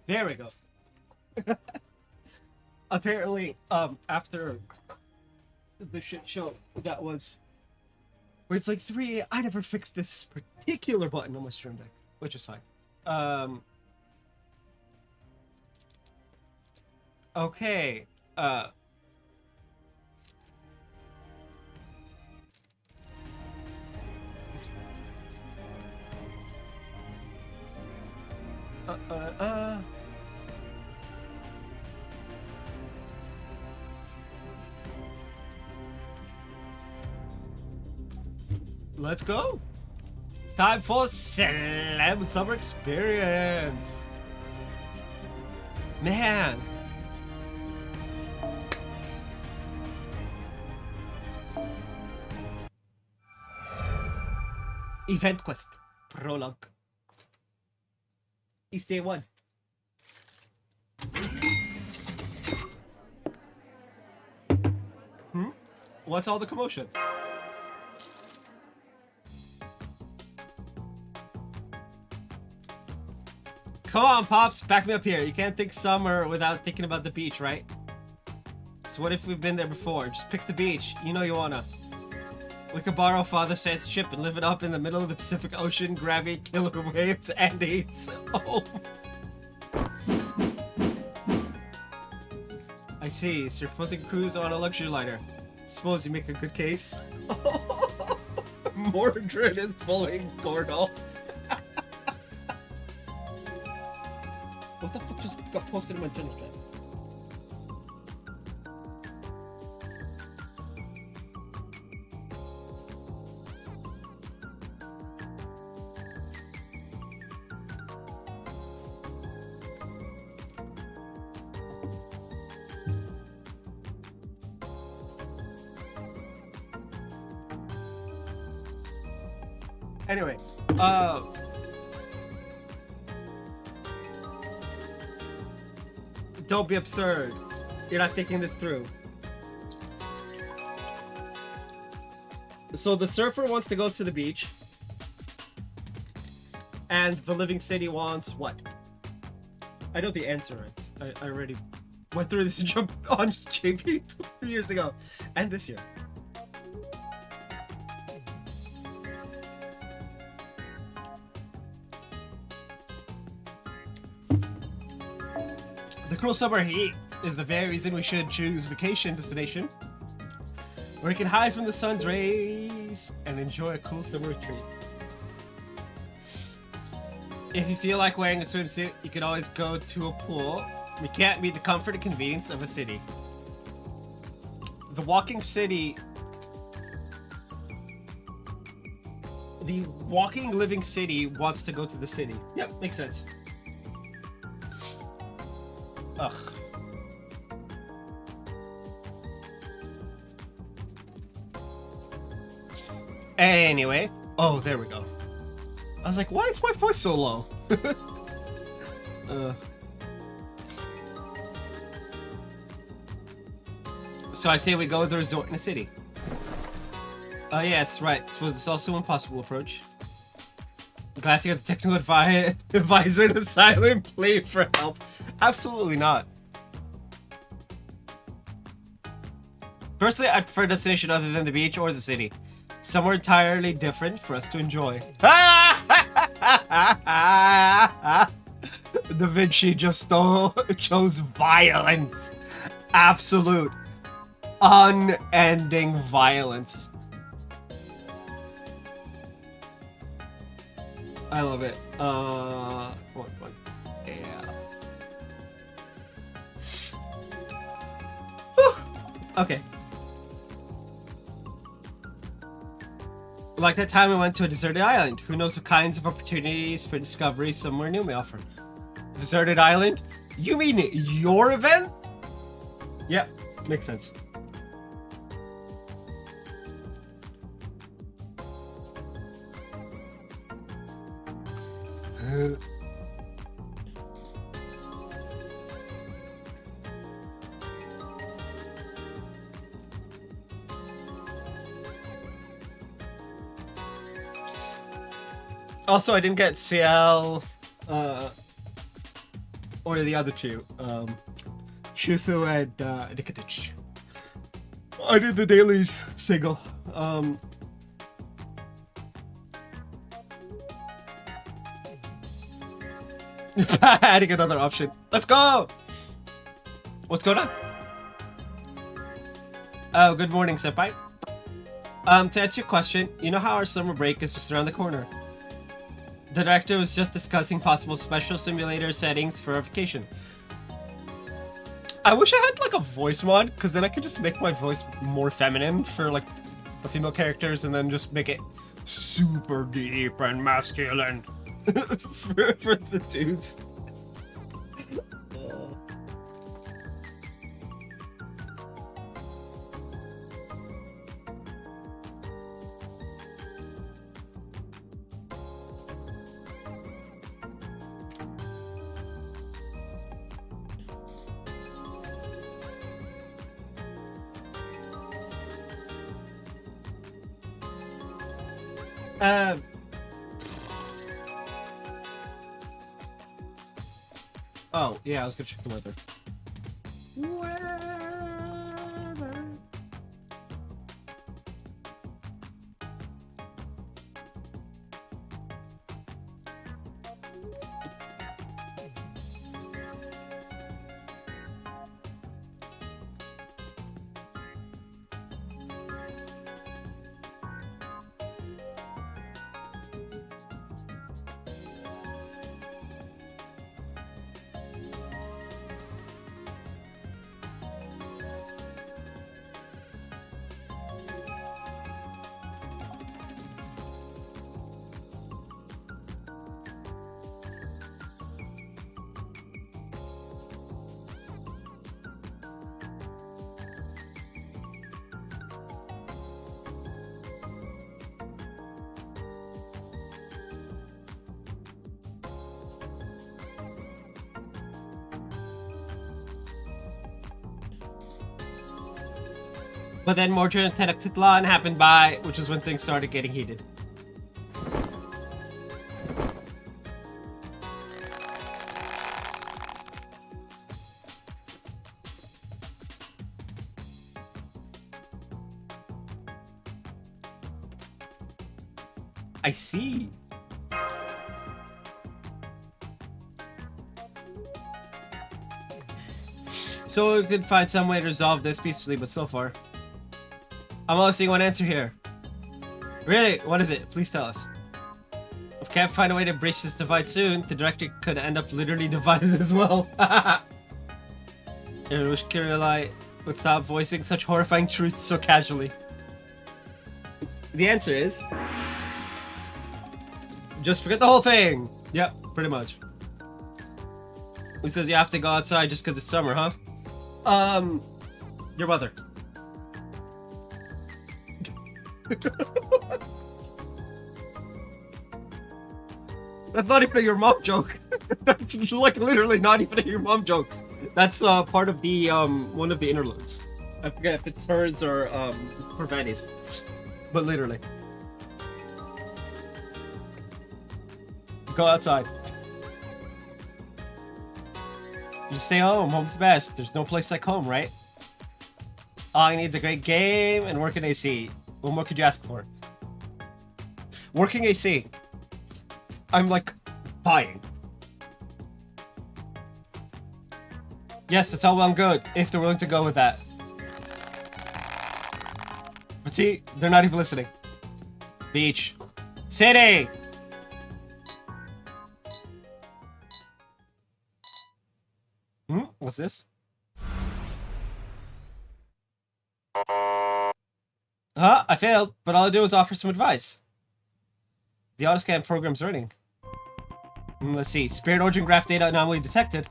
There we go. Apparently, after the shit show that was with like 3, I never fixed this particular button on my stream deck, which is fine. Okay. Let's go. It's time for Celeb Summer Experience. Man. Event Quest Prologue. It's day 1. What's all the commotion? Come on, Pops, back me up here. You can't think summer without thinking about the beach, right? So what if we've been there before? Just pick the beach. You know you wanna. We could borrow Father Santa's ship and live it up in the middle of the Pacific Ocean, gravity, killer waves, and AIDS. Oh. I see. So you're proposing a cruise on a luxury liner. Suppose you make a good case. Mordred is bullying Gordon. What the fuck just got posted in my channel chat? Anyway, don't be absurd. You're not thinking this through. So the surfer wants to go to the beach. And the living city wants what? I know the answer. I already went through this jump on JP 2 years ago. And this year. The cruel summer heat is the very reason we should choose vacation destination where we can hide from the sun's rays and enjoy a cool summer retreat. If you feel like wearing a swimsuit, you can always go to a pool. We can't meet the comfort and convenience of a city. The walking living city wants to go to the city. Yep, makes sense. Ugh. Anyway. Oh, there we go. I was like, why is my voice so low? So I say we go to the resort in the city. Oh yes, right. Suppose it's also an impossible approach. I'm glad to get the technical advisor in a silent plea for help. Absolutely not. Personally, I prefer a destination other than the beach or the city. Somewhere entirely different for us to enjoy. Da Vinci just chose violence. Absolute, unending violence. I love it. Come on. Yeah. Whew. Okay. Like that time we went to a deserted island. Who knows what kinds of opportunities for discovery somewhere new may offer. Deserted island? You mean your event? Yep, makes sense. Also, I didn't get CL Or the other two, Shufu and Nikitich. I did the daily single. Adding another option. Let's go! What's going on? Oh, good morning, senpai. To answer your question, you know how our summer break is just around the corner. The director was just discussing possible special simulator settings for our vacation. I wish I had like a voice mod, because then I could just make my voice more feminine for like the female characters and then just make it super deep and masculine for the dudes. Oh, yeah, I was gonna check the weather. But then Mordred and Tenochtitlan happened by, which is when things started getting heated. I see. So we could find some way to resolve this peacefully, but so far I'm only seeing one answer here. Really? What is it? Please tell us. If we can't find a way to breach this divide soon, the director could end up literally divided as well. I wish Kirillai would stop voicing such horrifying truths so casually. The answer is... just forget the whole thing! Yep, pretty much. Who says you have to go outside just because it's summer, huh? Your mother. That's not even a your mom joke. That's like literally not even a your mom joke. That's part of the one of the interludes. I forget if it's hers or Vanny's. But literally. Go outside. Just stay home. Home's best. There's no place like home, right? All you need is a great game and working AC. What more could you ask for? Working AC. I'm like dying. Yes, it's all well and good if they're willing to go with that. But see, they're not even listening. Beach. City! What's this? I failed, but all I do is offer some advice. The autoscan program's running. Let's see. Spirit origin graph data anomaly detected.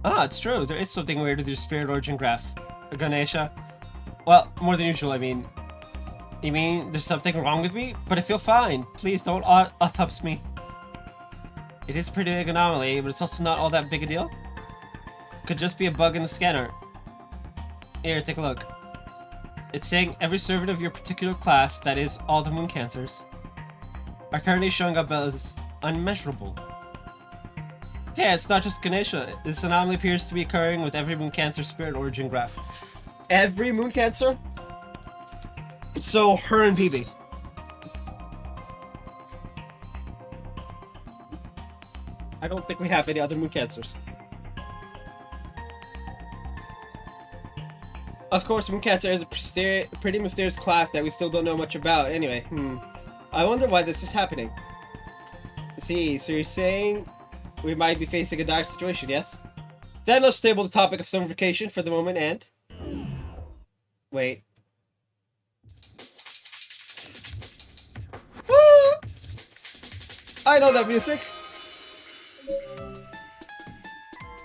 Ah, it's true. There is something weird with your spirit origin graph. Ganesha. Well, more than usual, I mean. You mean there's something wrong with me? But I feel fine. Please don't autopsy me. It is a pretty big anomaly, but it's also not all that big a deal. Could just be a bug in the scanner. Here, take a look. It's saying every servant of your particular class, that is, all the moon cancers, are currently showing up as unmeasurable. Yeah, it's not just Ganesha. This anomaly appears to be occurring with every Moon Cancer spirit origin graph. Every Moon Cancer? So, her and PB. I don't think we have any other Moon Cancers. Of course, Moon Cancer is a pretty mysterious class that we still don't know much about. Anyway, I wonder why this is happening. Let's see, so you're saying we might be facing a dire situation, yes? Then let's table the topic of summer vacation for the moment and... Wait. I know that music!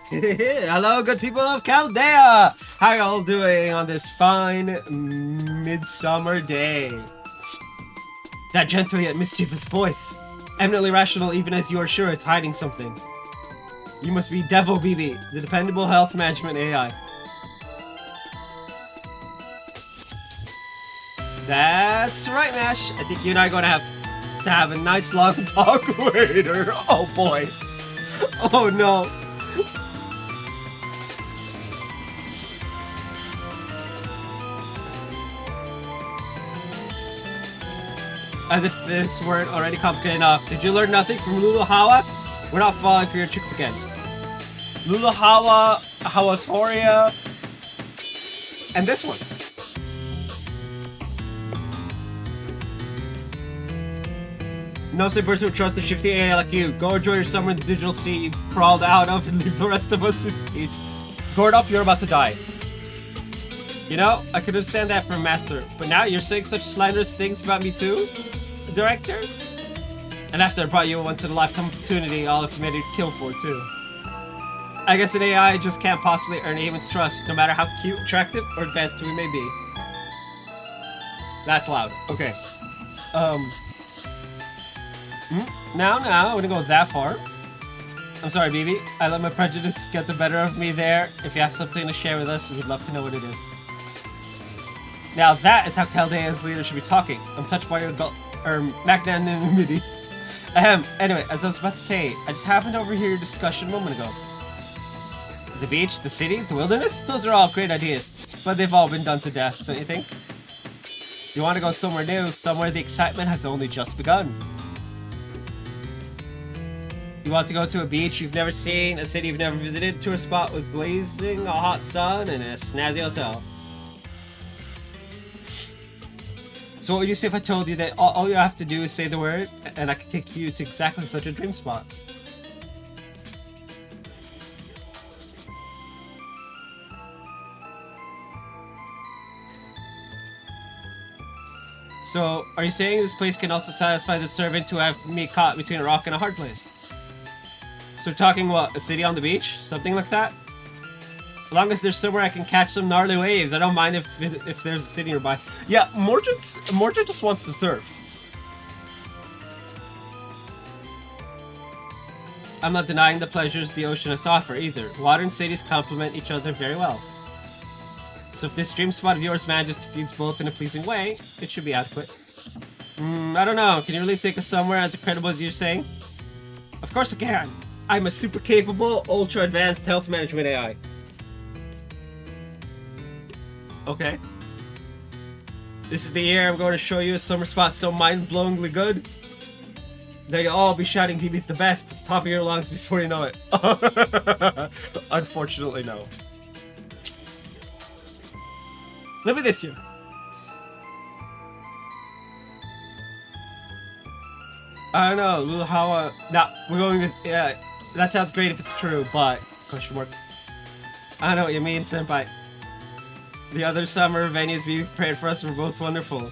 Hello, good people of Chaldea! How are y'all doing on this fine midsummer day? That gentle yet mischievous voice. Eminently rational even as you are sure it's hiding something. You must be Devil BB, the dependable health management AI. That's right, Mash. I think you and I are going to have a nice long talk later. Oh boy. Oh no. As if this weren't already complicated enough. Did you learn nothing from Lulu Hawa? We're not falling for your tricks again. Lulu Hawa, Hawatoria, and this one. No say person would trust a shifty AI like you. Go enjoy your summer in the digital sea you crawled out of and leave the rest of us in peace. Gordolf, you're about to die. You know, I could understand that from Master, but now you're saying such slanderous things about me too? Director? And after I brought you a once-in-a-lifetime opportunity, all I've made you kill for too. I guess an AI just can't possibly earn anyone's trust, no matter how cute, attractive, or advanced we may be. That's loud. Okay. Now, I wouldn't go that far. I'm sorry, BB. I let my prejudice get the better of me there. If you have something to share with us, we'd love to know what it is. Now that is how Chaldea's leader should be talking. I'm touched by your magnanimity. Anyway, as I was about to say, I just happened to overhear your discussion a moment ago. The beach, the city, the wilderness? Those are all great ideas, but they've all been done to death, don't you think? You want to go somewhere new, somewhere the excitement has only just begun. You want to go to a beach you've never seen, a city you've never visited, to a spot with blazing a hot sun and a snazzy hotel. So what would you say if I told you that all you have to do is say the word, and I can take you to exactly such a dream spot? So, are you saying this place can also satisfy the servant who have me caught between a rock and a hard place? So we're talking what, a city on the beach? Something like that? As long as there's somewhere I can catch some gnarly waves, I don't mind if there's a city nearby. Yeah, Mordred just wants to surf. I'm not denying the pleasures the ocean has to offer either. Water and cities complement each other very well. So if this dream spot of yours manages to fuse both in a pleasing way, it should be adequate. I don't know. Can you really take us somewhere as incredible as you're saying? Of course I can. I'm a super capable, ultra advanced health management AI. Okay. This is the year I'm going to show you a summer spot so mind-blowingly good that you'll all be shouting PB's the best at the top of your lungs before you know it. Unfortunately, no. Maybe this year. I don't know, Lulu Hawa. Nah, we're going with, yeah, that sounds great if it's true, but, question mark. I know what you mean, senpai. The other summer venues being prepared for us were both wonderful.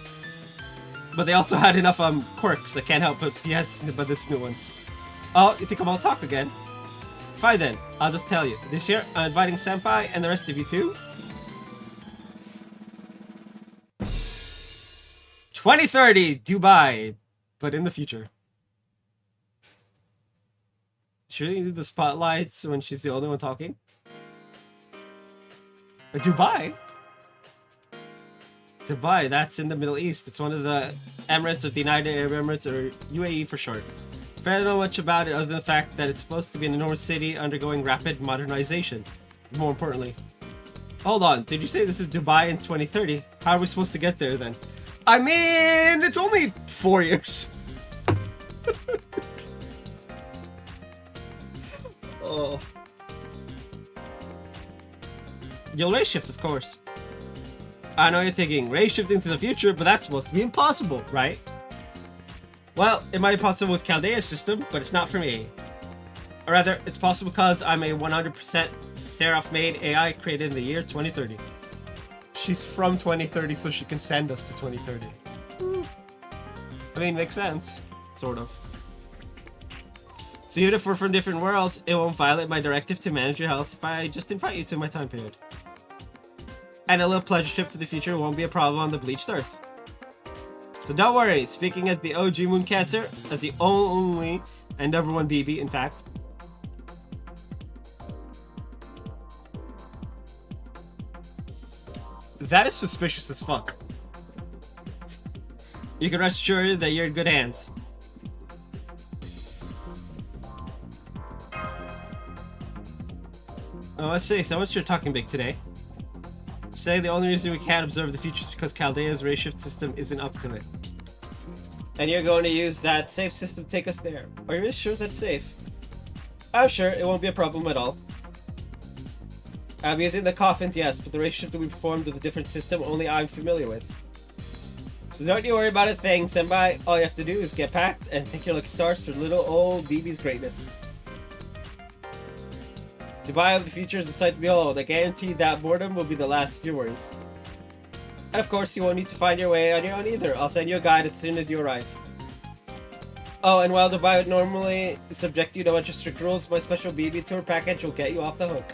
But they also had enough quirks. I can't help but be hesitant about this new one. Oh, you think I'm all talk again? Fine then, I'll just tell you. This year, I'm inviting senpai and the rest of you too. 2030, Dubai, but in the future. Should you do the spotlights when she's the only one talking? Dubai? Dubai, that's in the Middle East. It's one of the Emirates of the United Arab Emirates, or UAE for short. But I don't know much about it other than the fact that it's supposed to be an enormous city undergoing rapid modernization. More importantly. Hold on, did you say this is Dubai in 2030? How are we supposed to get there then? I mean, it's only 4 years. Oh. You'll race shift, of course. I know you're thinking, race shifting to the future, but that's supposed to be impossible, right? Well, it might be possible with Chaldea's system, but it's not for me. Or rather, it's possible because I'm a 100% Seraph-made AI created in the year 2030. She's from 2030, so she can send us to 2030. I mean, makes sense. Sort of. So even if we're from different worlds, it won't violate my directive to manage your health if I just invite you to my time period. And a little pleasure trip to the future won't be a problem on the bleached earth. So don't worry, speaking as the OG Moon Cancer, as the only and #1 BB, in fact. That is suspicious as fuck. You can rest assured that you're in good hands. Oh, let's see, someone's sure talking big today. Say the only reason we can't observe the future is because Chaldea's ray shift system isn't up to it. And you're going to use that safe system to take us there. Are you really sure that's safe? I'm sure it won't be a problem at all. I'm using the coffins, yes, but the ray shift will be performed with a different system only I'm familiar with. So don't you worry about a thing, Senpai. All you have to do is get packed and take your lucky stars for little old BB's greatness. Dubai of the future is a sight to behold. I guarantee that boredom will be the last of your worries. And of course, you won't need to find your way on your own either. I'll send you a guide as soon as you arrive. Oh, and while Dubai would normally subject you to a bunch of strict rules, my special BB tour package will get you off the hook.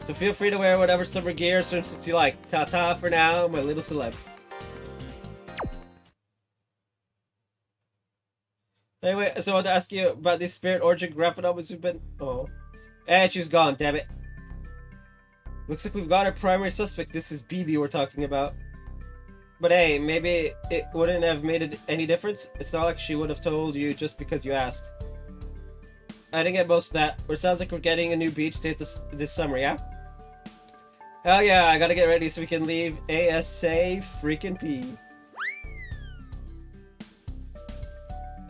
So feel free to wear whatever summer gear or swimsuits you like. Ta-ta for now, my little celebs. Anyway, so I want to ask you about these spirit origin graphanomas we've been... Oh. And she's gone, damn it. Looks like we've got our primary suspect. This is BB we're talking about. But hey, maybe it wouldn't have made it any difference. It's not like she would have told you just because you asked. I didn't get most of that. But it sounds like we're getting a new beach date this summer, yeah? Hell yeah, I gotta get ready so we can leave ASA freaking P.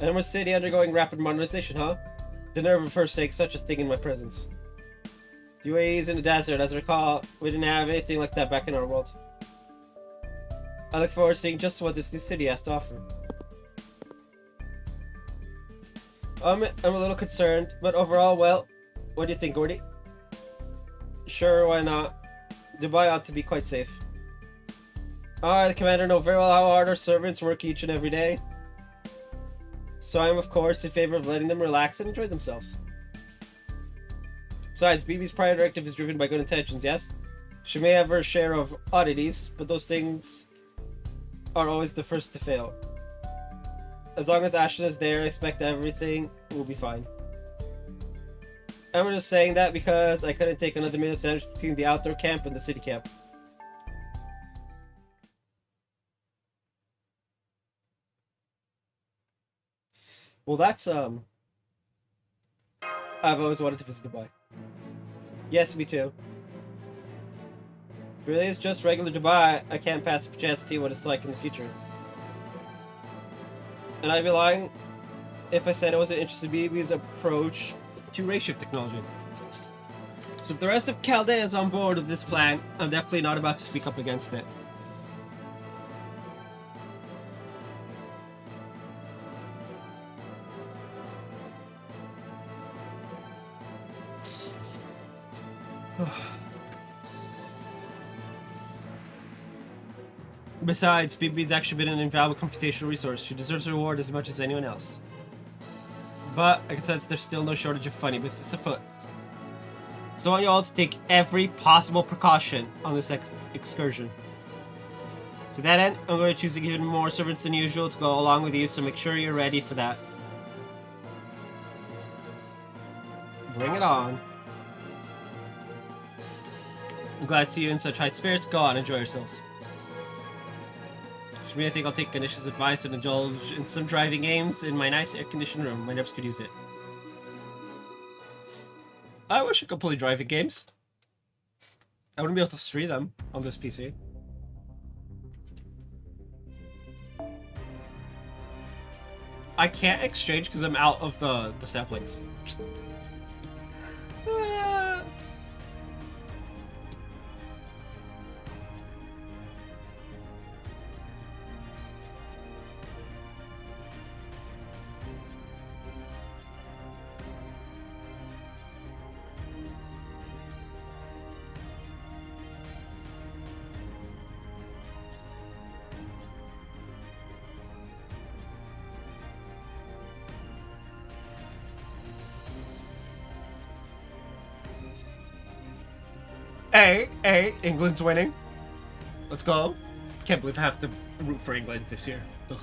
Emerald City undergoing rapid modernization, huh? The nerve of her saying such a thing in my presence. The UAE's in the desert, as I recall, we didn't have anything like that back in our world. I look forward to seeing just what this new city has to offer. I'm a little concerned, but overall, well, what do you think, Gordy? Sure, why not? Dubai ought to be quite safe. I, the commander, know very well how hard our servants work each and every day. So I am, of course, in favor of letting them relax and enjoy themselves. Besides, BB's prior directive is driven by good intentions, yes? She may have her share of oddities, but those things are always the first to fail. As long as Ashton is there, I expect everything will be fine. I'm just saying that because I couldn't take another minute sandwich between the outdoor camp and the city camp. Well, that's, I've always wanted to visit Dubai. Yes, me too. If it really is just regular Dubai, I can't pass up a chance to see what it's like in the future. And I'd be lying if I said I wasn't interested in BB's approach to ray shift technology. So if the rest of Chaldea is on board with this plan, I'm definitely not about to speak up against it. Besides, BB's actually been an invaluable computational resource. She deserves a reward as much as anyone else. But I can sense there's still no shortage of funny business afoot. So I want you all to take every possible precaution on this excursion. To that end, I'm going to choose even more servants than usual to go along with you, so make sure you're ready for that. Bring it on. I'm glad to see you in such high spirits. Go on, enjoy yourselves. For me, I think I'll take Ganesh's advice and indulge in some driving games in my nice air-conditioned room. My nerves could use it. I wish I could play driving games. I wouldn't be able to stream them on this PC. I can't exchange because I'm out of the samplings. Hey, England's winning. Let's go. Can't believe I have to root for England this year. Ugh.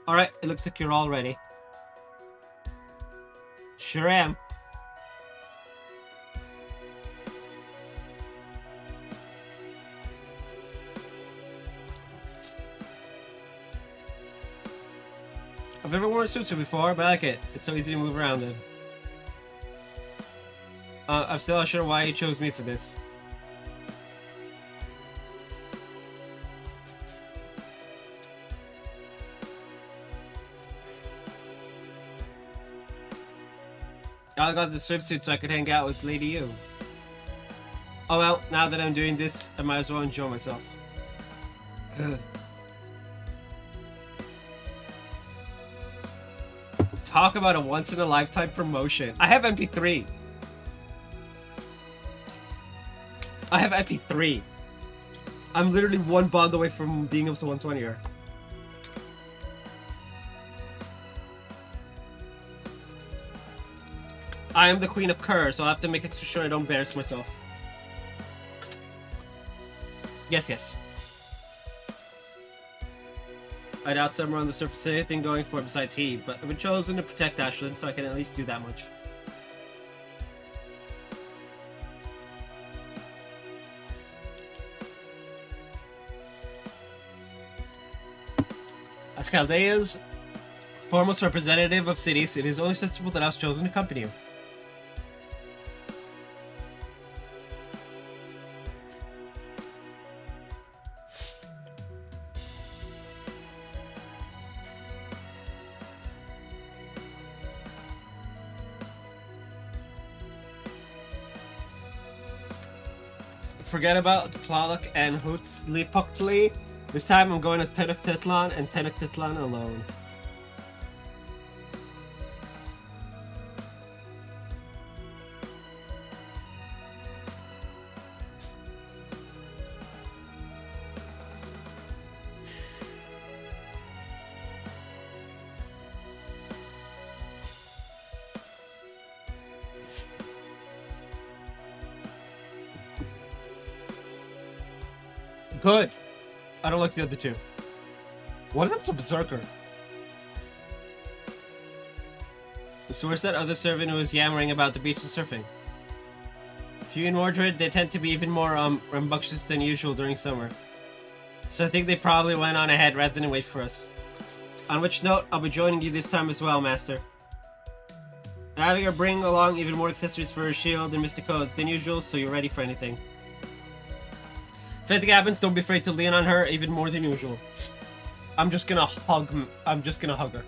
Alright, it looks like you're all ready. Sure am. I've never worn a swimsuit before, but I like it. It's so easy to move around in. I'm still not sure why you chose me for this. I got the swimsuit so I could hang out with Lady U. Oh well, now that I'm doing this, I might as well enjoy myself. Talk about a once-in-a-lifetime promotion. I have MP3. I have MP3. I'm literally one bond away from being up to 120er. I am the Queen of Kerr, so I'll have to make extra sure I don't embarrass myself. Yes. I doubt somewhere on the surface anything going for it besides heat, but I've been chosen to protect Ashland, so I can at least do that much. As Chaldea's foremost representative of cities, it is only sensible that I was chosen to accompany you. Forget about Tlaloc and Hutzlipoctli. This time I'm going as Tenochtitlan and Tenochtitlan alone. Good. I don't like the other two. One of them's a berserker. So where's that other servant who was yammering about the beach and surfing? Few in Mordred, they tend to be even more rambunctious than usual during summer. So I think they probably went on ahead rather than wait for us. On which note, I'll be joining you this time as well, Master. Having her bring along even more accessories for her shield and mystic codes than usual, so you're ready for anything. If anything happens, don't be afraid to lean on her even more than usual. I'm just gonna hug her.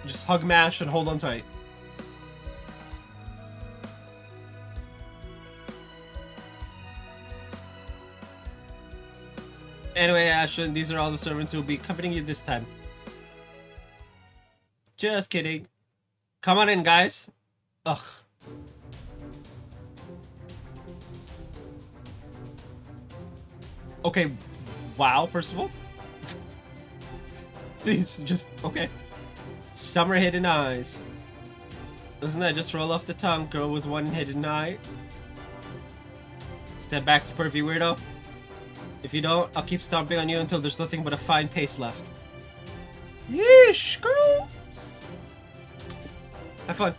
Just hug Mash and hold on tight. Anyway, Ashton, these are all the servants who will be accompanying you this time. Just kidding. Come on in, guys. Ugh. Okay, wow, first of all. Jeez, just, okay. Summer hidden eyes. Doesn't that just roll off the tongue, girl with one hidden eye? Step back, you pervy weirdo. If you don't, I'll keep stomping on you until there's nothing but a fine paste left. Yeesh, girl! Have fun.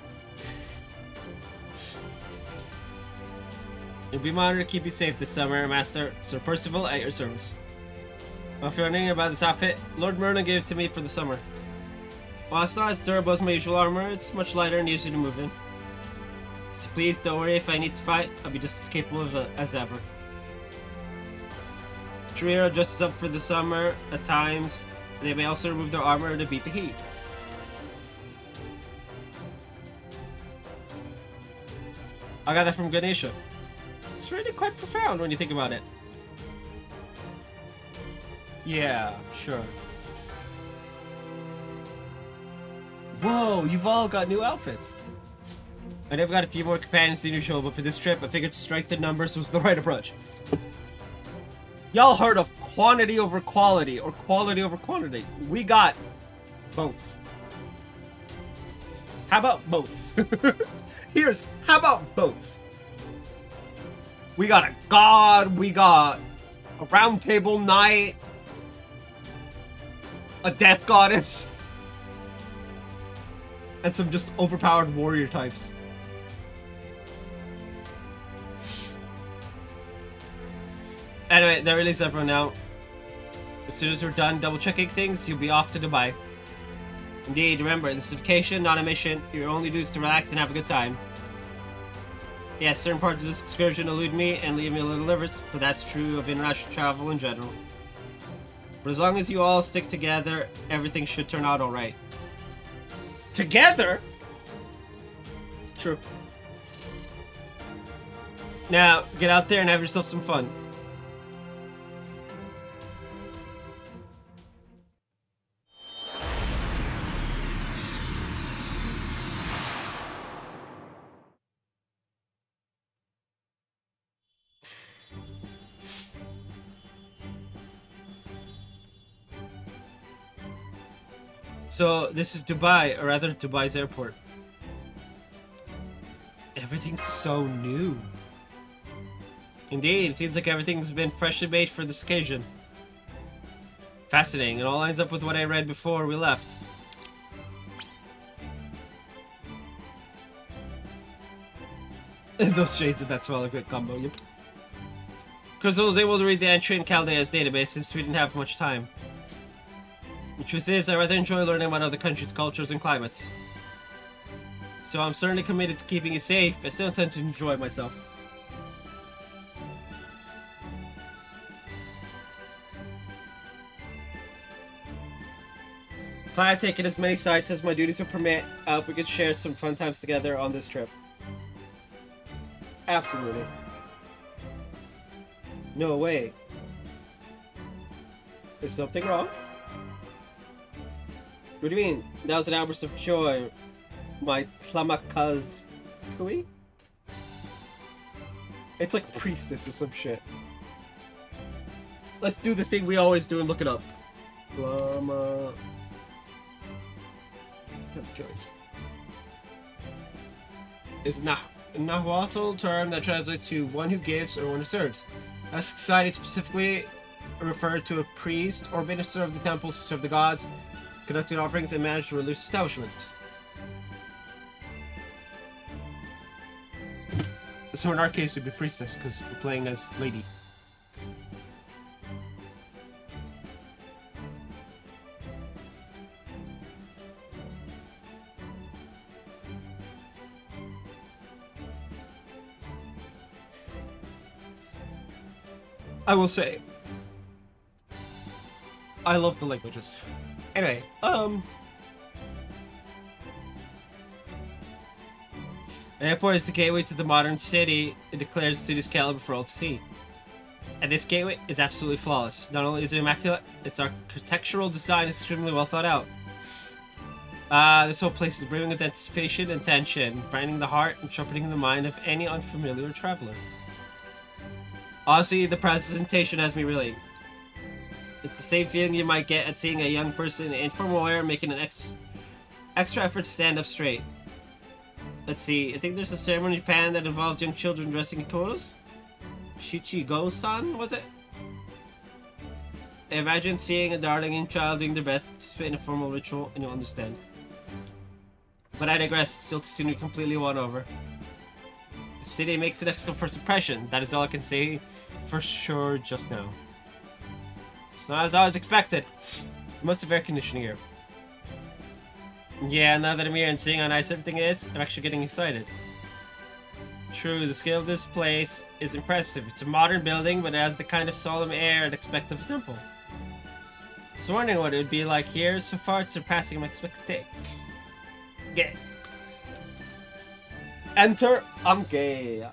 It'll be my honor to keep you safe this summer, Master. Sir Percival, at your service. Well, if you're wondering about this outfit, Lord Merlin gave it to me for the summer. While it's not as durable as my usual armor, it's much lighter and easier to move in. So please, don't worry if I need to fight, I'll be just as capable of as ever. Trio dresses up for the summer at times. They may also remove their armor to beat the heat. I got that from Ganesha. It's really quite profound when you think about it. Yeah, sure. Whoa, you've all got new outfits. I know I've got a few more companions than usual, but for this trip, I figured strength in numbers was the right approach. Y'all heard of quantity over quality, or quality over quantity. We got both. How about both? How about both? We got a god, we got a round table knight, a death goddess, and some just overpowered warrior types. Anyway, that releases everyone now. As soon as we're done double checking things, you'll be off to Dubai. Indeed, remember, this is a vacation, not a mission. Your only duty is to relax and have a good time. Yes, certain parts of this excursion elude me and leave me a little nervous, but that's true of international travel in general. But as long as you all stick together, everything should turn out alright. Together? True. Now, get out there and have yourself some fun. So, this is Dubai, or rather, Dubai's airport. Everything's so new. Indeed, it seems like everything's been freshly made for this occasion. Fascinating, it all lines up with what I read before we left. Those shades of that swell a good combo, yep. Because I was able to read the entry in Chaldea's database since we didn't have much time. The truth is, I rather enjoy learning about other countries' cultures and climates. So I'm certainly committed to keeping you safe. I still intend to enjoy myself. Plan on taking as many sites as my duties will permit. I hope we could share some fun times together on this trip. Absolutely. No way. Is something wrong? What do you mean? That was an outburst of joy. My Tlamakaz Kui? It's like priestess or some shit. Let's do the thing we always do and look it up. Lama. Let's go. It's a Nahuatl term that translates to one who gives or one who serves. As society specifically referred to a priest or minister of the temples who serve the gods, conducted offerings, and managed religious establishments. So in our case, it'd be priestess, because we're playing as lady. I will say, I love the languages. Anyway, the airport is the gateway to the modern city. It declares the city's caliber for all to see. And this gateway is absolutely flawless. Not only is it immaculate, its architectural design is extremely well thought out. This whole place is brimming with anticipation and tension, brightening the heart and sharpening the mind of any unfamiliar traveler. Honestly, the presentation has me reeling. It's the same feeling you might get at seeing a young person in informal wear making an extra effort to stand up straight. Let's see, I think there's a ceremony in Japan that involves young children dressing in kimonos? Shichigo-san, was it? Imagine seeing a darling child doing their best to participate in a formal ritual, and you'll understand. But I digress. It's still too soon to be completely won over. The city makes an excellent first impression. That is all I can say for sure just now. It's not as I was expected. Must have air conditioning here. Yeah, now that I'm here and seeing how nice everything is, I'm actually getting excited. True, the scale of this place is impressive. It's a modern building, but it has the kind of solemn air I'd expect of a temple. I was wondering what it would be like here. So far, it's surpassing my expectations. Get. Enter Amke.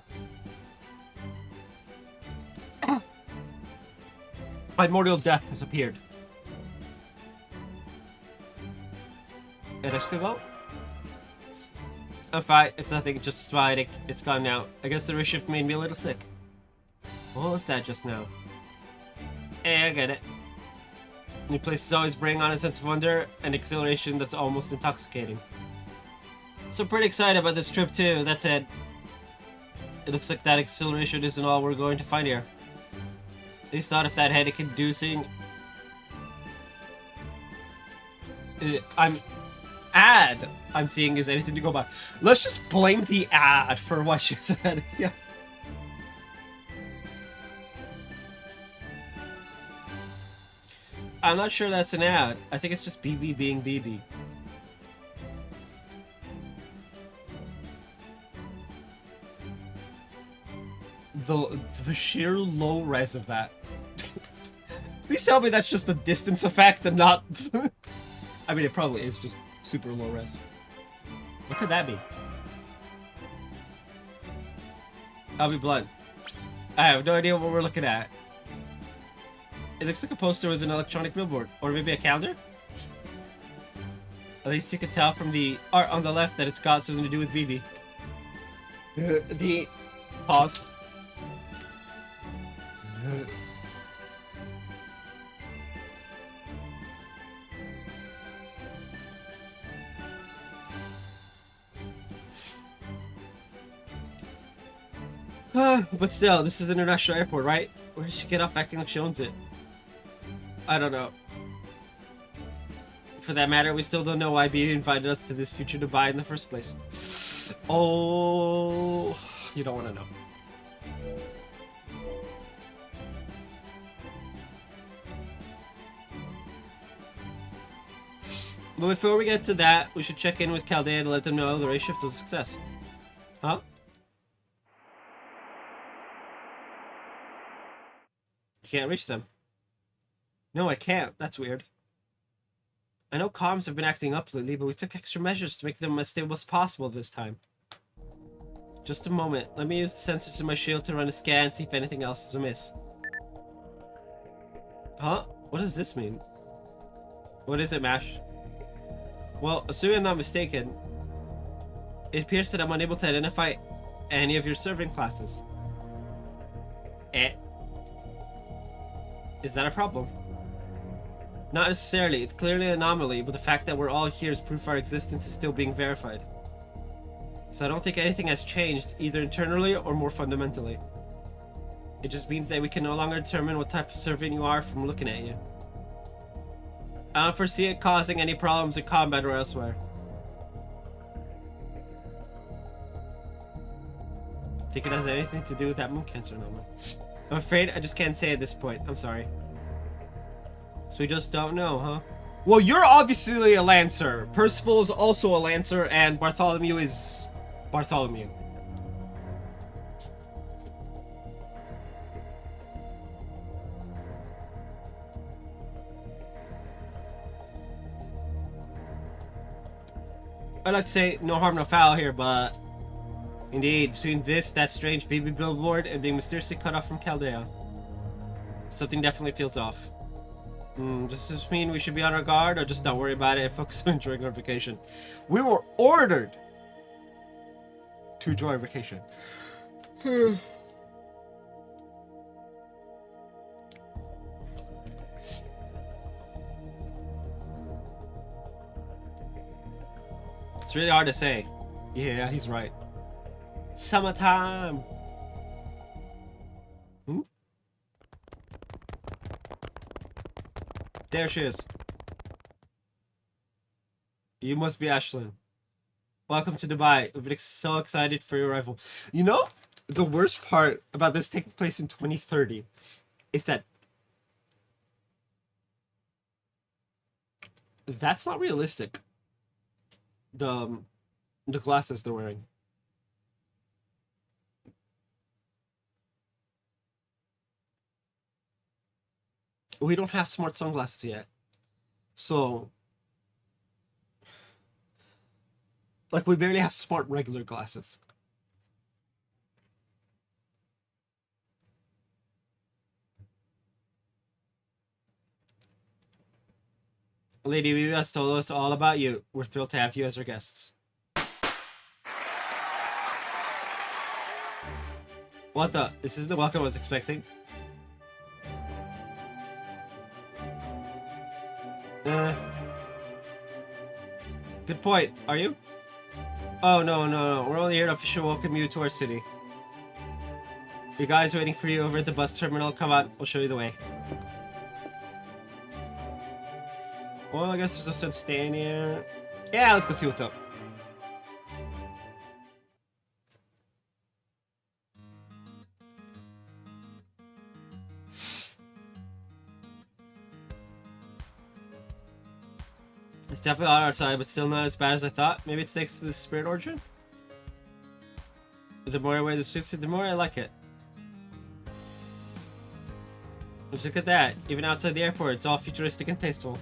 Primordial death has appeared. Ereshkigal? I'm fine. It's nothing. Just spasmodic. It's gone now. I guess the wrist shift made me a little sick. What was that just now? Hey, I get it. New places always bring on a sense of wonder and exhilaration that's almost intoxicating. So pretty excited about this trip too. That's it. It looks like that exhilaration isn't all we're going to find here. At least not if that headache-inducing... I'm seeing is anything to go by. Let's just blame the ad for what she said. Yeah. I'm not sure that's an ad. I think it's just BB being BB. The sheer low res of that. Please tell me that's just a distance effect and not... I mean, it probably is just super low res. What could that be? I'll be blunt. I have no idea what we're looking at. It looks like a poster with an electronic billboard. Or maybe a calendar? At least you can tell from the art on the left that it's got something to do with BB. The... Pause. But still, this is an international airport, right? Where did she get off acting like she owns it? I don't know. For that matter, we still don't know why BB invited us to this future Dubai in the first place. Oh, you don't want to know. But before we get to that, we should check in with Chaldea to let them know the race shift was a success. Huh? You can't reach them. No, I can't. That's weird. I know comms have been acting up lately, but we took extra measures to make them as stable as possible this time. Just a moment. Let me use the sensors in my shield to run a scan and see if anything else is amiss. Huh? What does this mean? What is it, Mash? Well, assuming I'm not mistaken, it appears that I'm unable to identify any of your serving classes. Is that a problem? Not necessarily. It's clearly an anomaly, but the fact that we're all here is proof our existence is still being verified. So I don't think anything has changed, either internally or more fundamentally. It just means that we can no longer determine what type of servant you are from looking at you. I don't foresee it causing any problems in combat or elsewhere. Think it has anything to do with that moon cancer anomaly? I'm afraid I just can't say at this point. I'm sorry. So we just don't know, huh? Well, you're obviously a Lancer. Percival is also a Lancer, and Bartholomew is... Bartholomew. I'd like to say no harm, no foul here, but... Indeed, between this, that strange baby billboard, and being mysteriously cut off from Chaldea, something definitely feels off. Does this mean we should be on our guard, or just not worry about it and focus on enjoying our vacation? We were ordered to enjoy our vacation. It's really hard to say. Yeah, he's right. Summertime. Hmm? There she is. You must be Ashlyn. Welcome to Dubai. We've been so excited for your arrival. You know, the worst part about this taking place in 2030 is that that's not realistic. The the glasses they're wearing. We don't have smart sunglasses yet. So, like, we barely have smart regular glasses. Lady Vivi has told us all about you. We're thrilled to have you as our guests. What the? This is the welcome I was expecting. Uh, good point. Are you? Oh, no. We're only here to officially welcome you to our city. Your guys waiting for you over at the bus terminal. Come on, we'll show you the way. Well, I guess there's no sense staying here. Yeah, let's go see what's up. It's definitely hot outside, but still not as bad as I thought. Maybe it's thanks to the spirit origin? The more I wear the suitsuit, the more I like it. Just look at that. Even outside the airport, it's all futuristic and tasteful.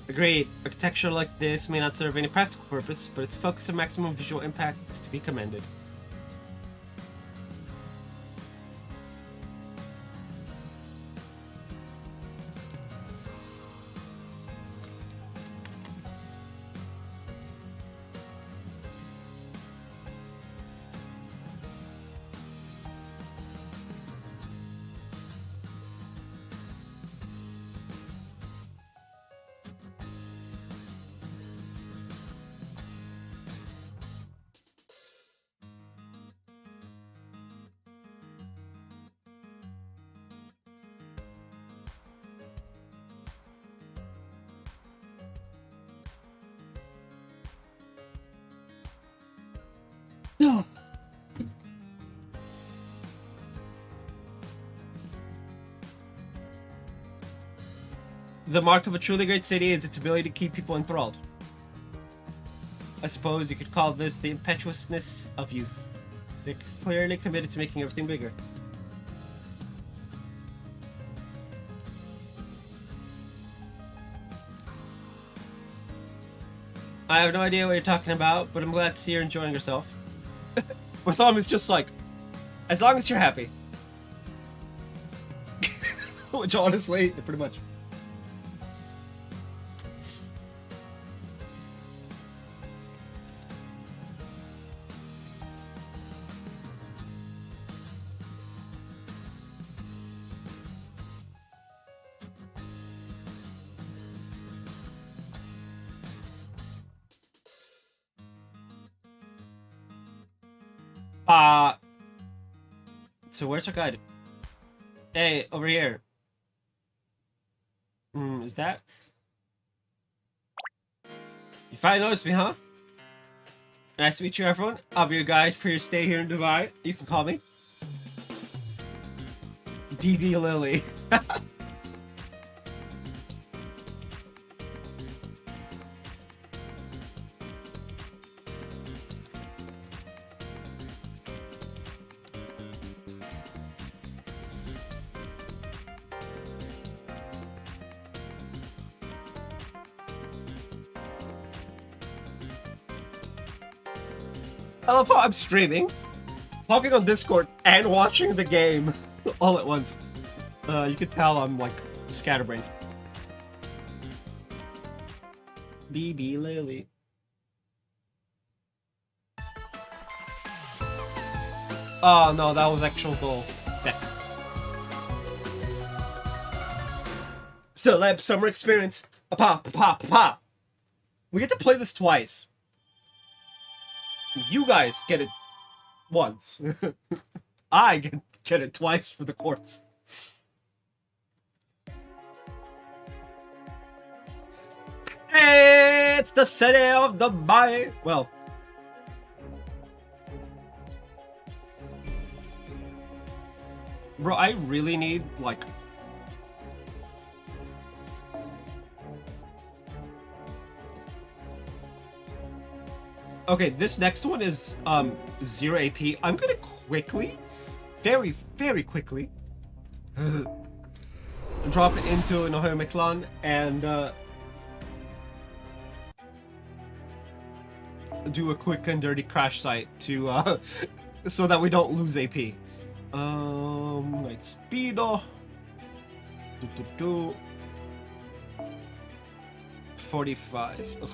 Agreed. Architecture like this may not serve any practical purpose, but its focus on maximum visual impact is to be commended. No. The mark of a truly great city is its ability to keep people enthralled. I suppose you could call this the impetuousness of youth. They're clearly committed to making everything bigger. I have no idea what you're talking about, but I'm glad to see you're enjoying yourself. Bartholomew is just like, as long as you're happy. Which honestly, pretty much. So where's our guide? Hey, over here. Is that? You finally noticed me, huh? Nice to meet you, everyone. I'll be your guide for your stay here in Dubai. You can call me BB Lily. I love how I'm streaming, talking on Discord, and watching the game all at once. You could tell I'm like scatterbrained. BB Lily. Oh no, that was actual goal. Sick. Celeb summer experience. Pop, pop, pop. We get to play this twice. You guys get it once. I get it twice for the courts. It's the city of the Bay. Well, bro, I really need like okay, this next one is 0 AP. I'm gonna quickly, very quickly drop it into Nohomiklan and do a quick and dirty crash site to so that we don't lose AP. Night speedo. 45. Ugh.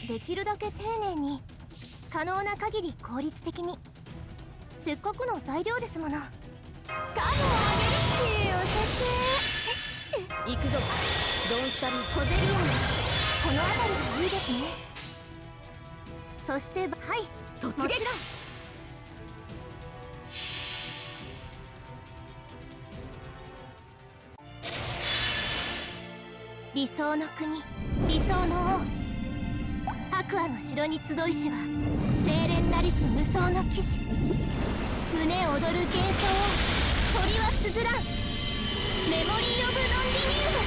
できるだけ丁寧に、可能な限り効率的に。せっかくの材料ですもの。カモをあげるってお酒。行くぞ。ドンスタリコゼリアン。この辺りがいいですね。そしてはい、突撃。理想の国、理想の王。アクアの城に集いしは清廉なりし無双の騎士。胸躍る幻想を鳥は綴らん。メモリー・オブ・ノン・ディニウム。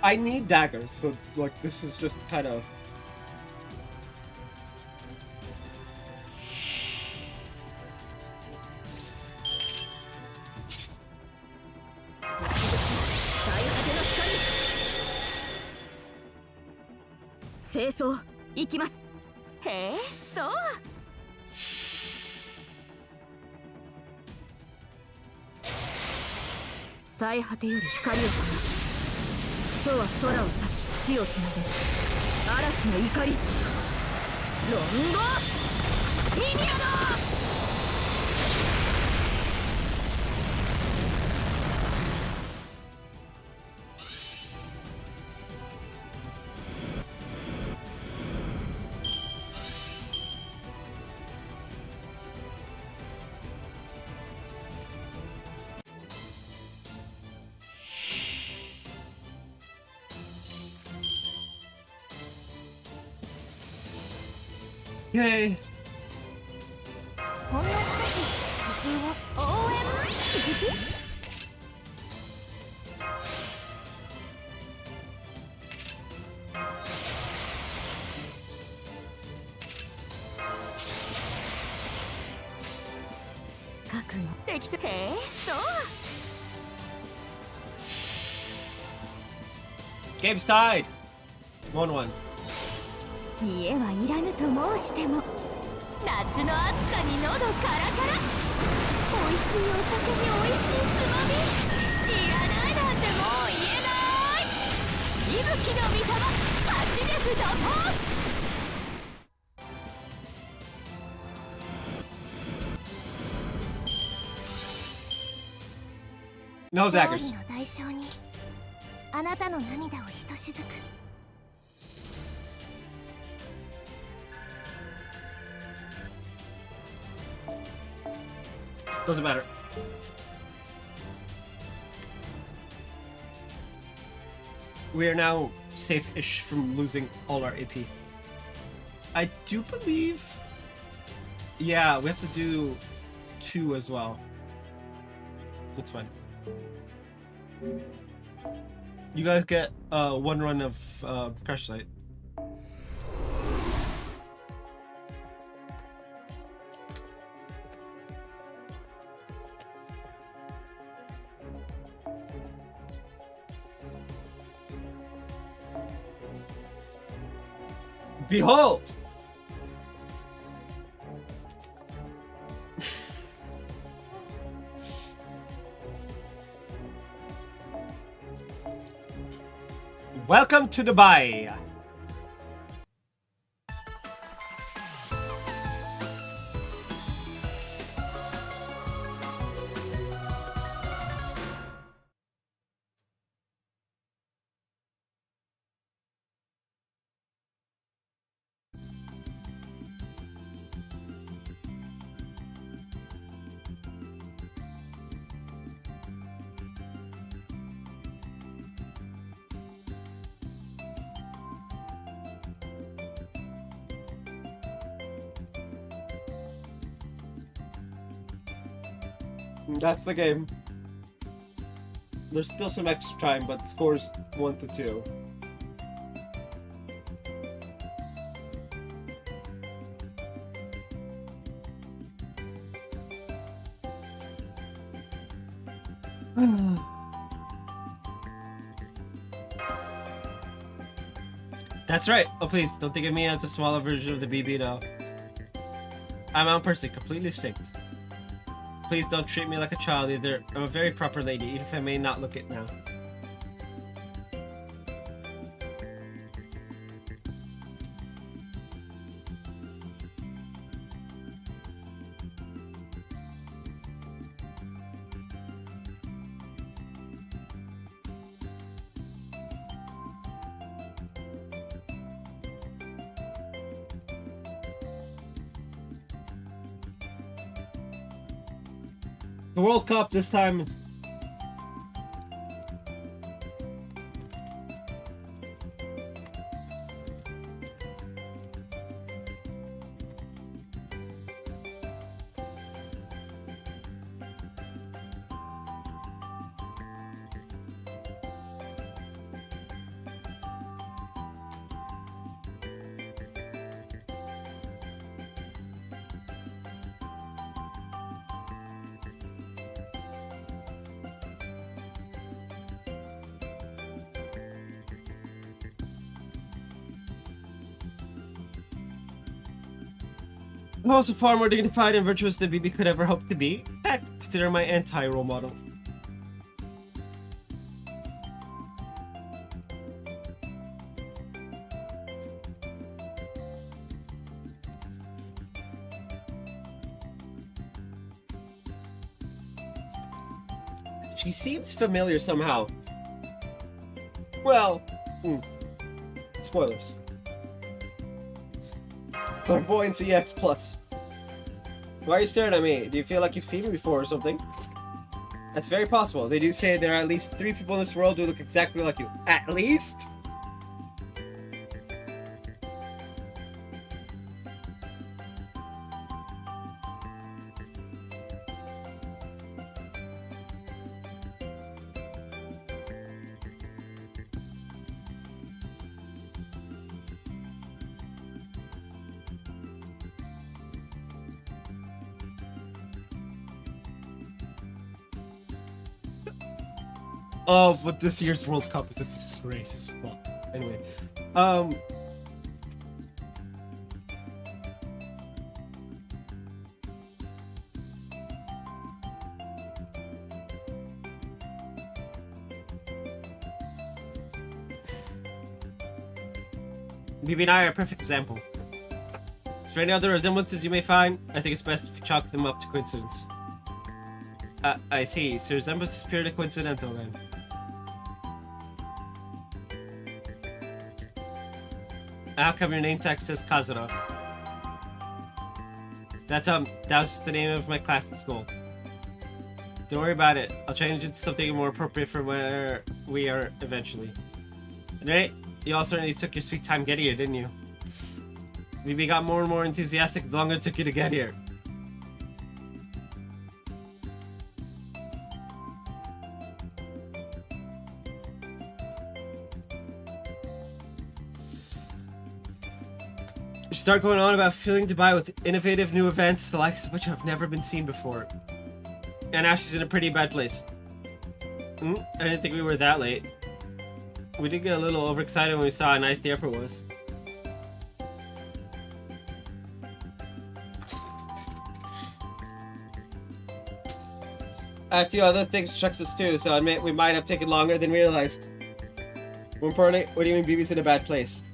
I need daggers, so like this is just kind of.「清掃行きます。へえ、そう。最果てより光を放つ。そうは空を裂き地をつなげる嵐の怒り。ロンゴミニアだ。Yay! ほんの少し工夫を応援。覚悟できた。へえ、そう。Game's tied. 1-1. 見えはいらぬと申しても、夏の暑さに喉カラカラ。美味しいお酒に美味しいつまみ。いらないなんてもう言えない。息吹の御霊、八脈打法。No 勝 daggers. 利の代償に、あなたの涙をひとしずく。Doesn't matter. We are now safe-ish from losing all our AP. I do believe... Yeah, we have to do 2 as well. That's fine. You guys get 1 run of Crash Site. Behold! Welcome to Dubai! That's the game. There's still some extra time, but the score's 1-2. That's right. Oh, please, don't think of me as a smaller version of the BB, though. I'm on person, completely synced. Please don't treat me like a child either. I'm a very proper lady, even if I may not look it now. The World Cup this time. I'm also far more dignified and virtuous than BB could ever hope to be. In fact, consider my anti-role model. She seems familiar somehow. Well, spoilers. Clairvoyancy X+. Why are you staring at me? Do you feel like you've seen me before or something? That's very possible. They do say there are at least 3 people in this world who look exactly like you. At least? Oh, but this year's World Cup is a disgrace as fuck. Anyway, BB and I are a perfect example. For any other resemblances you may find, I think it's best if you chalk them up to coincidence. I see. So resemblance is purely coincidental then. How come your name tag says Kazura? That was just the name of my class at school. Don't worry about it. I'll change it to something more appropriate for where we are eventually. Anyway, you all certainly took your sweet time getting here, didn't you? Maybe got more and more enthusiastic the longer it took you to get here. You start going on about filling Dubai with innovative new events, the likes of which have never been seen before. And now she's in a pretty bad place. I didn't think we were that late. We did get a little overexcited when we saw how nice the airport was. A few other things checks us too, so I admit we might have taken longer than we realized. More importantly, what do you mean BB's in a bad place?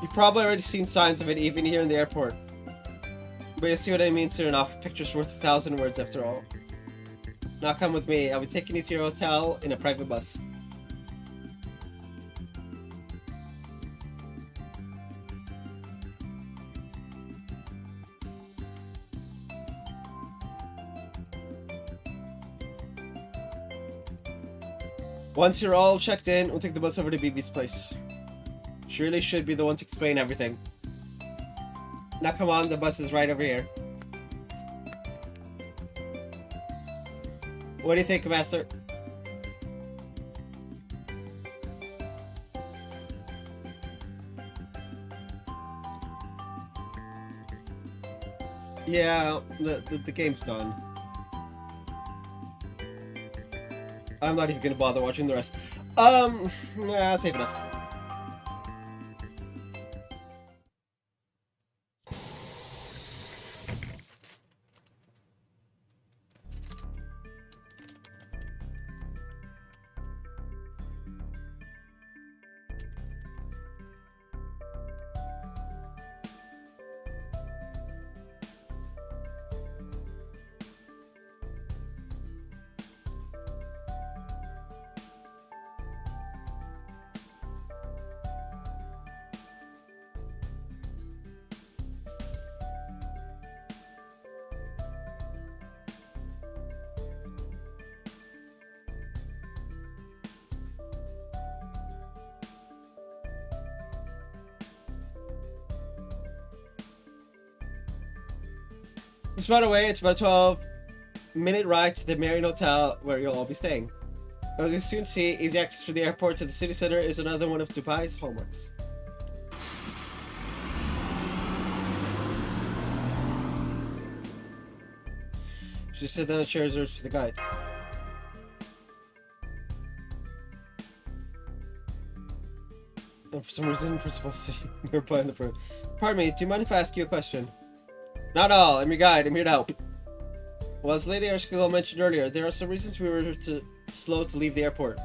You've probably already seen signs of it even here in the airport. But you'll see what I mean soon enough. Picture's worth 1,000 words after all. Now come with me. I'll be taking you to your hotel in a private bus. Once you're all checked in, we'll take the bus over to BB's place. Surely should be the one to explain everything. Now come on, the bus is right over here. What do you think, Master? Yeah, the game's done. I'm not even gonna bother watching the rest. Yeah, safe enough. It's about away. It's about a 12-minute ride to the Marriott Hotel where you'll all be staying. As you soon see, easy access from the airport to the city center is another one of Dubai's hallmarks. She sit down and share reserves for the guide. And for some reason, Percival's sitting nearby in the front. Pardon me, do you mind if I ask you a question? Not all. I'm your guide. I'm here to help. Well, as Lady Erskine mentioned earlier, there are some reasons we were slow to leave the airport.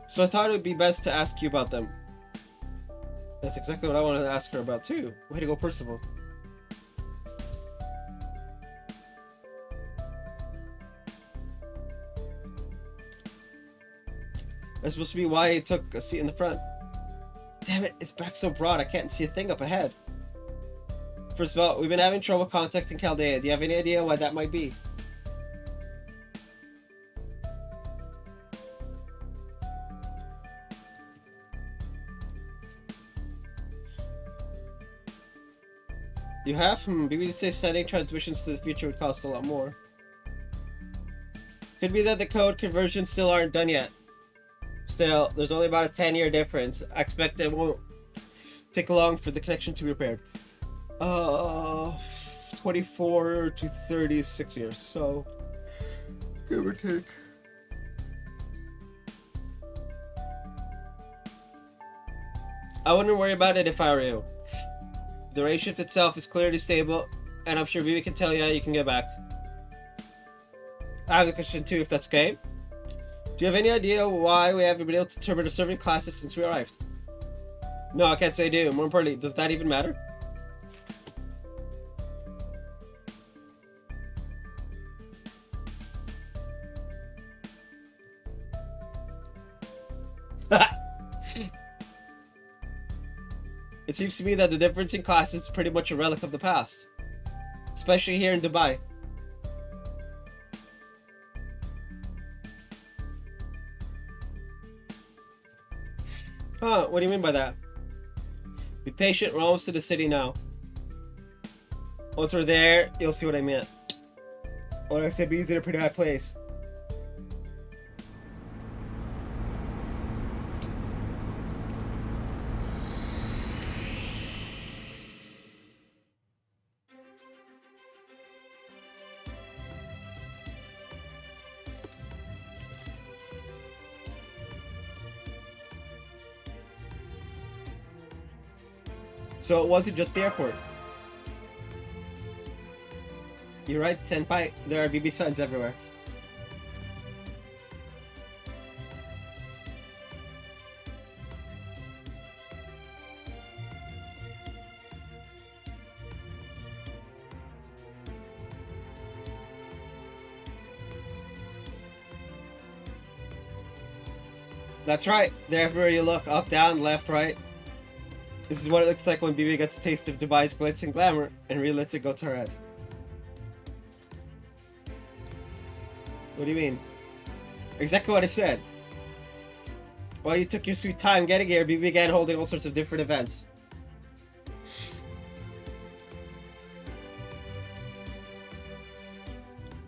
So I thought it would be best to ask you about them. That's exactly what I wanted to ask her about too. Way to go, Percival. That's supposed to be why he took a seat in the front. Damn it, it's back so broad I can't see a thing up ahead. First of all, we've been having trouble contacting Chaldea. Do you have any idea why that might be? You have? Maybe you'd say sending transmissions to the future would cost a lot more. Could be that the code conversions still aren't done yet. Still, there's only about a 10-year difference. I expect it won't take long for the connection to be repaired. 24 to 36 years, so give or take. I wouldn't worry about it if I were you. The ray shift itself is clearly stable, and I'm sure Vivi can tell you how you can get back. I have a question too, if that's okay. Do you have any idea why we haven't been able to determine the serving classes since we arrived? No, I can't say I do. More importantly, does that even matter? It seems to me that the difference in classes is pretty much a relic of the past. Especially here in Dubai. Huh, what do you mean by that? Be patient, we're almost to the city now. Once we're there, you'll see what I meant. Well, XAB is in a pretty high place. So it wasn't just the airport. You're right, Senpai. There are BB signs everywhere. That's right. There everywhere you look, up, down, left, right. This is what it looks like when BB gets a taste of Dubai's glitz and glamour and really lets it go to her head. What do you mean? Exactly what I said. While you took your sweet time getting here, BB began holding all sorts of different events.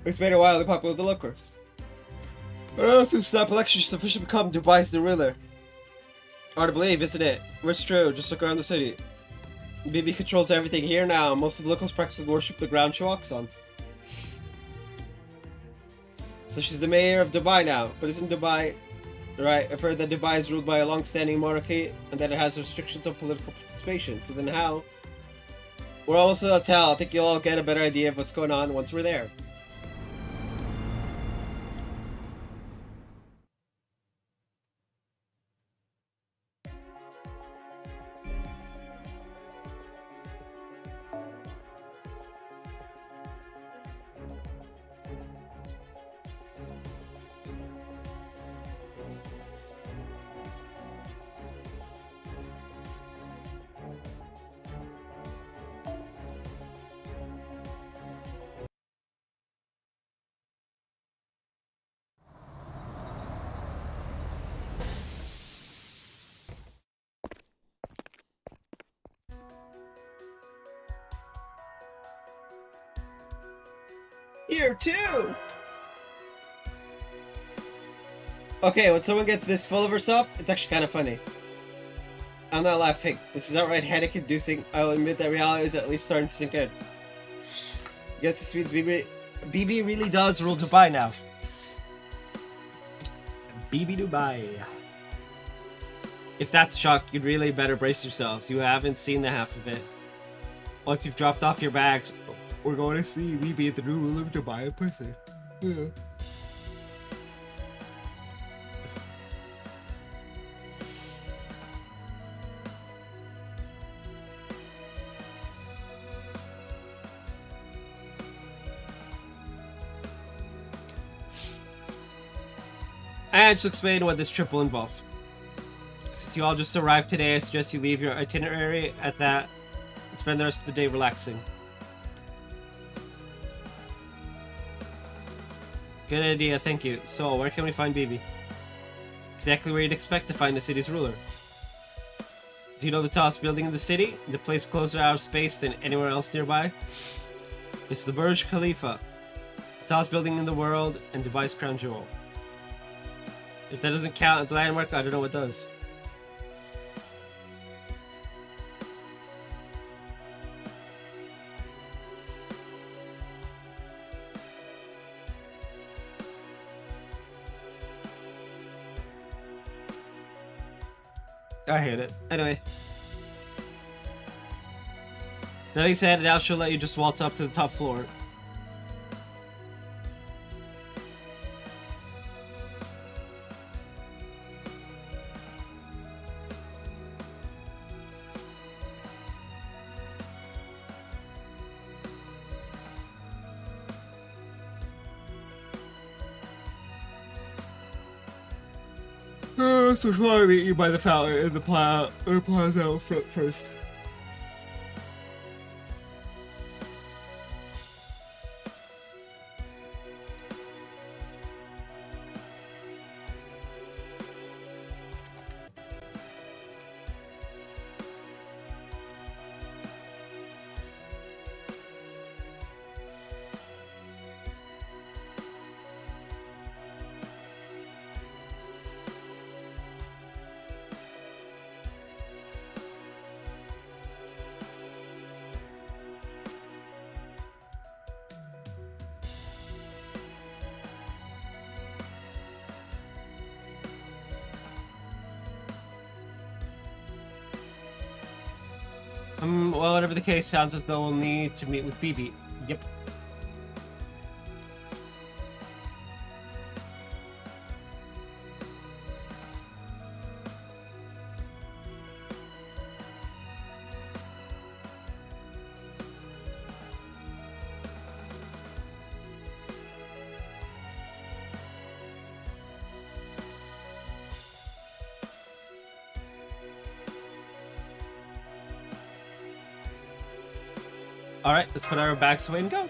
It's made her wildly popular with the locals. This snap election should officially become Dubai's the ruler. Hard to believe, isn't it? It's true, just look around the city. BB controls everything here now. Most of the locals practically worship the ground she walks on. So she's the mayor of Dubai now, but isn't Dubai... Right, I've heard that Dubai is ruled by a long-standing monarchy and that it has restrictions on political participation, so then how? We're almost at the hotel. I think you'll all get a better idea of what's going on once we're there. Here too! Okay, when someone gets this full of herself, it's actually kind of funny. I'm not laughing. This is outright headache-inducing. I'll admit that reality is at least starting to sink in. Guess this means BB really does rule Dubai now. BB Dubai. If that's shock, you'd really better brace yourselves. You haven't seen the half of it. Once you've dropped off your bags, we're going to see BB the new ruler of Dubai in person. Yeah. And to explain what this trip will involve. Since you all just arrived today, I suggest you leave your itinerary at that and spend the rest of the day relaxing. Good idea, thank you. So, where can we find BB? Exactly where you'd expect to find the city's ruler. Do you know the tallest building in the city? The place closer out of space than anywhere else nearby? It's the Burj Khalifa, the tallest building in the world and Dubai's crown jewel. If that doesn't count as a landmark, I don't know what does. I hate it. Anyway. That being said, now she'll let you just waltz up to the top floor. So she'll probably meet you by the fountain in the plaza out front first. Well, whatever the case, sounds as though we'll need to meet with BB. Yep. Alright, let's put our bags away and go.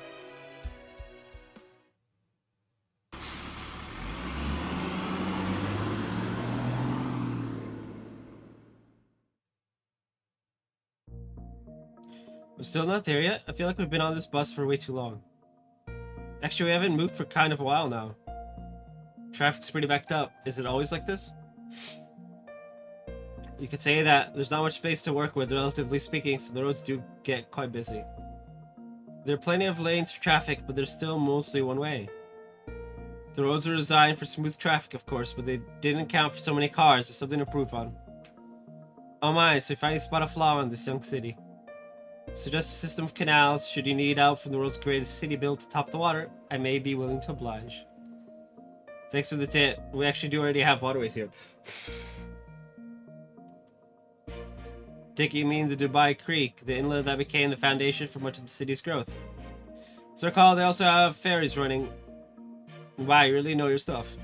We're still not there yet? I feel like we've been on this bus for way too long. Actually, we haven't moved for kind of a while now. Traffic's pretty backed up. Is it always like this? You could say that there's not much space to work with, relatively speaking, so the roads do get quite busy. There are plenty of lanes for traffic, but they're still mostly one way. The roads were designed for smooth traffic, of course, but they didn't count for so many cars. There's something to improve on. Oh my, so we finally spot a flaw in this young city. Suggest a system of canals. Should you need help from the world's greatest city built to top the water, I may be willing to oblige. Thanks for the tip. We actually do already have waterways here. Dick, you mean the Dubai Creek, the inlet that became the foundation for much of the city's growth. So recall, they also have ferries running. Wow, you really know your stuff.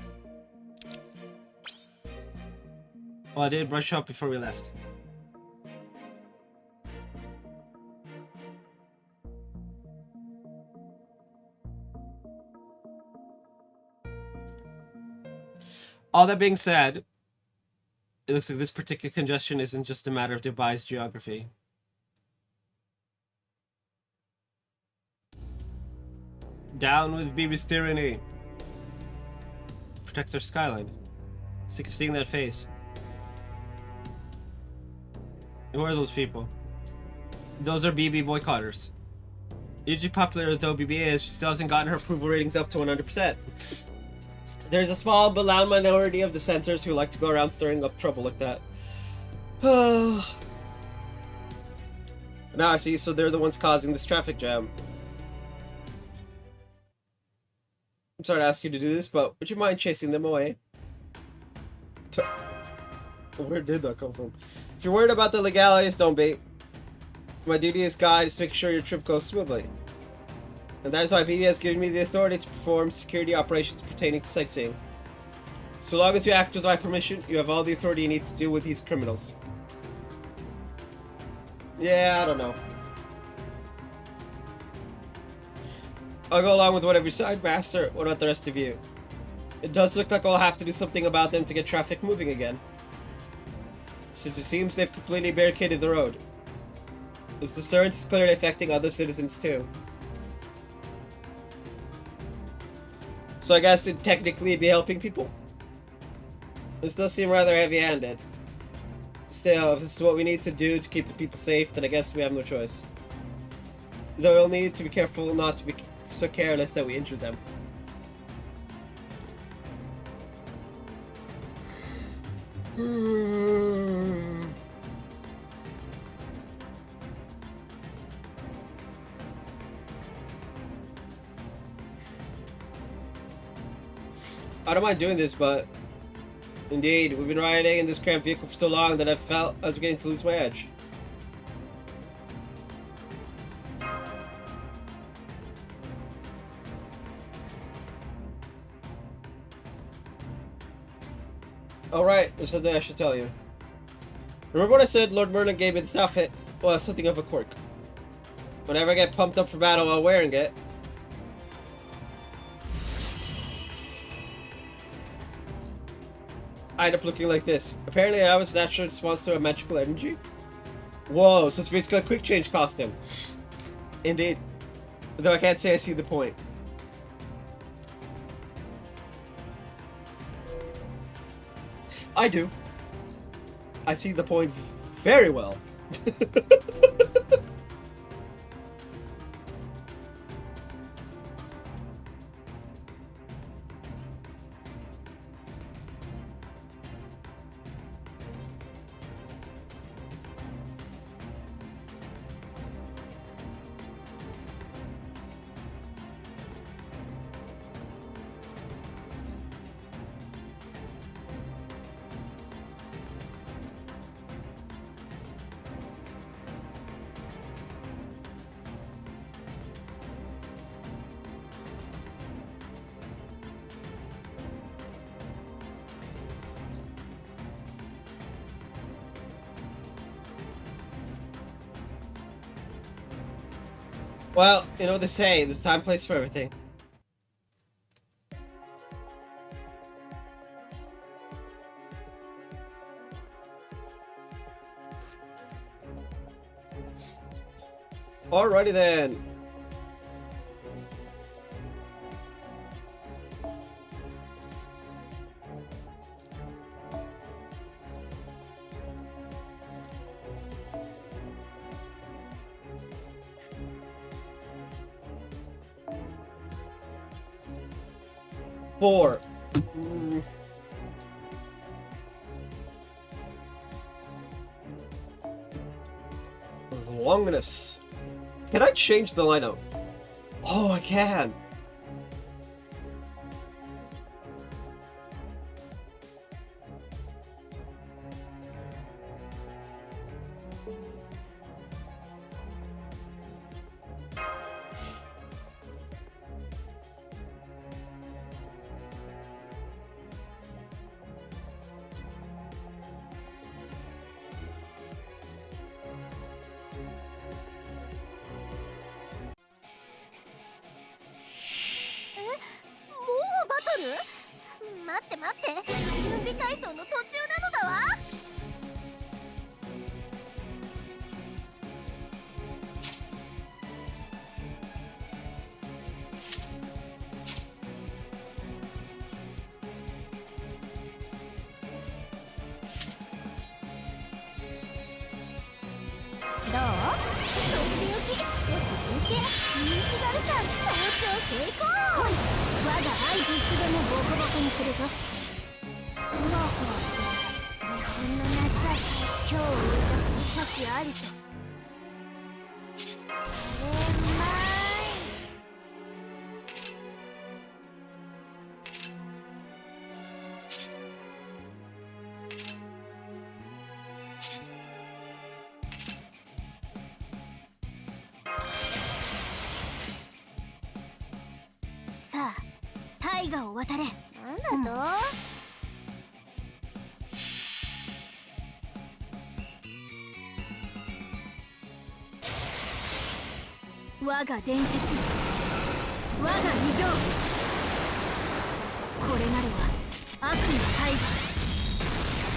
Well, I did brush up before we left. All that being said, it looks like this particular congestion isn't just a matter of Dubai's geography. Down with Bibi's tyranny. Protect our skyline. Sick of seeing that face. Who are those people? Those are BB boycotters. Usually popular though BB is, she still hasn't gotten her approval ratings up to 100%. There's a small but loud minority of dissenters who like to go around stirring up trouble like that. Now I see, so they're the ones causing this traffic jam. I'm sorry to ask you to do this, but would you mind chasing them away? Where did that come from? If you're worried about the legalities, don't be. My duty as guide is to make sure your trip goes smoothly. And that is why BB has given me the authority to perform security operations pertaining to sightseeing. So long as you act with my permission, you have all the authority you need to deal with these criminals. Yeah, I don't know. I'll go along with whatever you decide, Master. What about the rest of you? It does look like I'll have to do something about them to get traffic moving again. Since it seems they've completely barricaded the road. This disturbance is clearly affecting other citizens too. So I guess it'd technically be helping people. This does seem rather heavy-handed. Still, if this is what we need to do to keep the people safe, then I guess we have no choice. Though we'll need to be careful not to be so careless that we injure them. I don't mind doing this, but indeed, we've been riding in this cramped vehicle for so long that I felt I was beginning to lose my edge. Alright, there's something I should tell you. Remember what I said Lord Merlin gave me this outfit? Well, it's something of a quirk. Whenever I get pumped up for battle while wearing it, I end up looking like this. Apparently I was natural response to a magical energy. Whoa, so it's basically a quick change costume. Indeed. Though I can't say I see the point. I do. I see the point very well. Well, you know what they say, there's time, place for everything. Alrighty then. Four. Longness. Can I change the lineup? Oh, I can.待って待って、準備体操の途中なのだわ。どう？とっておき、少し抜け、人気だるさ、登頂成功。来い、我が愛いつでもボコボコにするぞ。ふわふわする日本の夏愛、今日を生かして幸ありと。さあ、大河を渡れ。なんだと？我が伝説、我が偉業、これなるは悪の大河、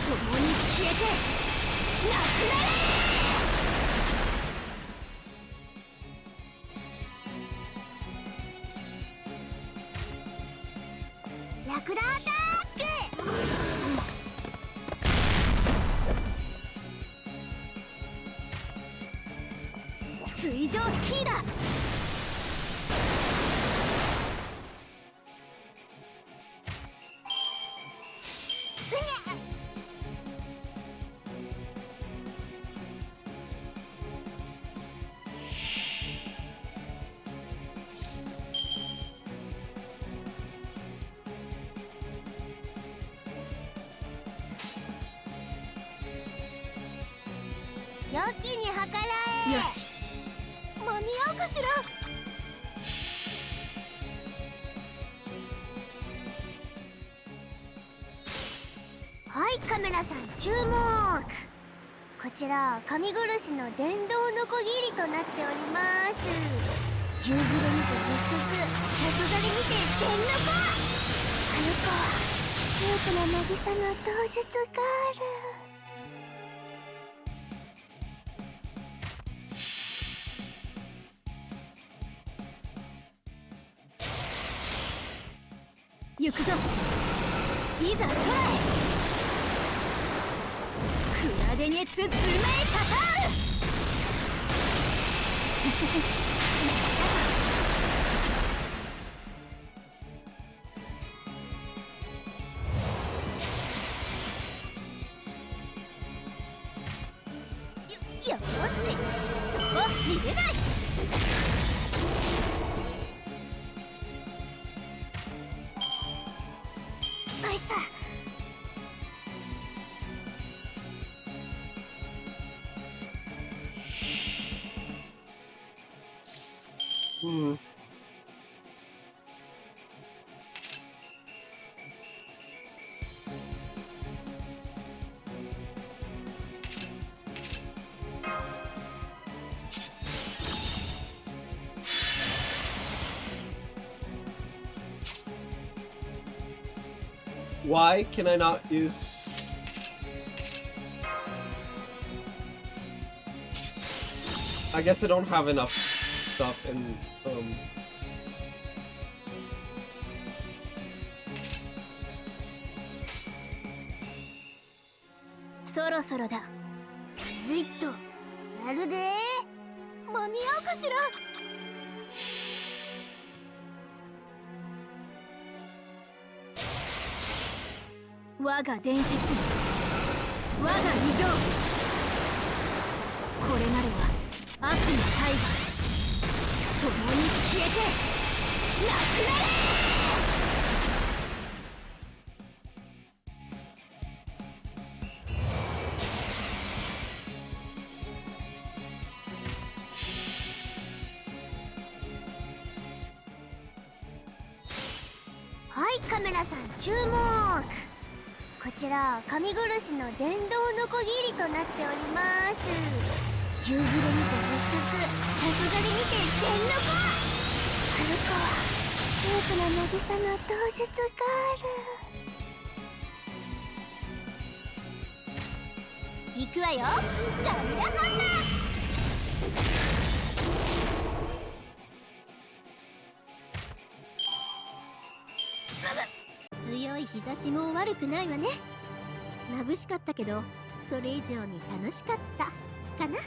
共に消えてなくなれ。ラクダアタック！水上スキーだ。良きに計らえ。よし、間に合うかしら。はい、カメラさん注目。こちら神殺しの電動ノコギリとなっております。夕暮れにて実測、謎狩りにて電ノコ。あの子は強くな渚の刀術ガール。行くぞ、いざ空へ。クラデにつつめいたたう。よし、そこ逃げない。あいた。Why can I not use... I guess I don't have enough stuff in,そろそろだ。ずいっとやるで。間に合うかしら。我が伝説、我が偉業。これまでは悪の大河、共に消えてなくなれ。はい、カメラさん注目。こちら神殺しの電動ノコギリとなっております。夕暮れにて絶速、さすがりにて電ノコ。春子は多くの渚の当日がある。行くわよ、ダメラハンマー。強い日差しも悪くないわね。眩しかったけどそれ以上に楽しかったかな。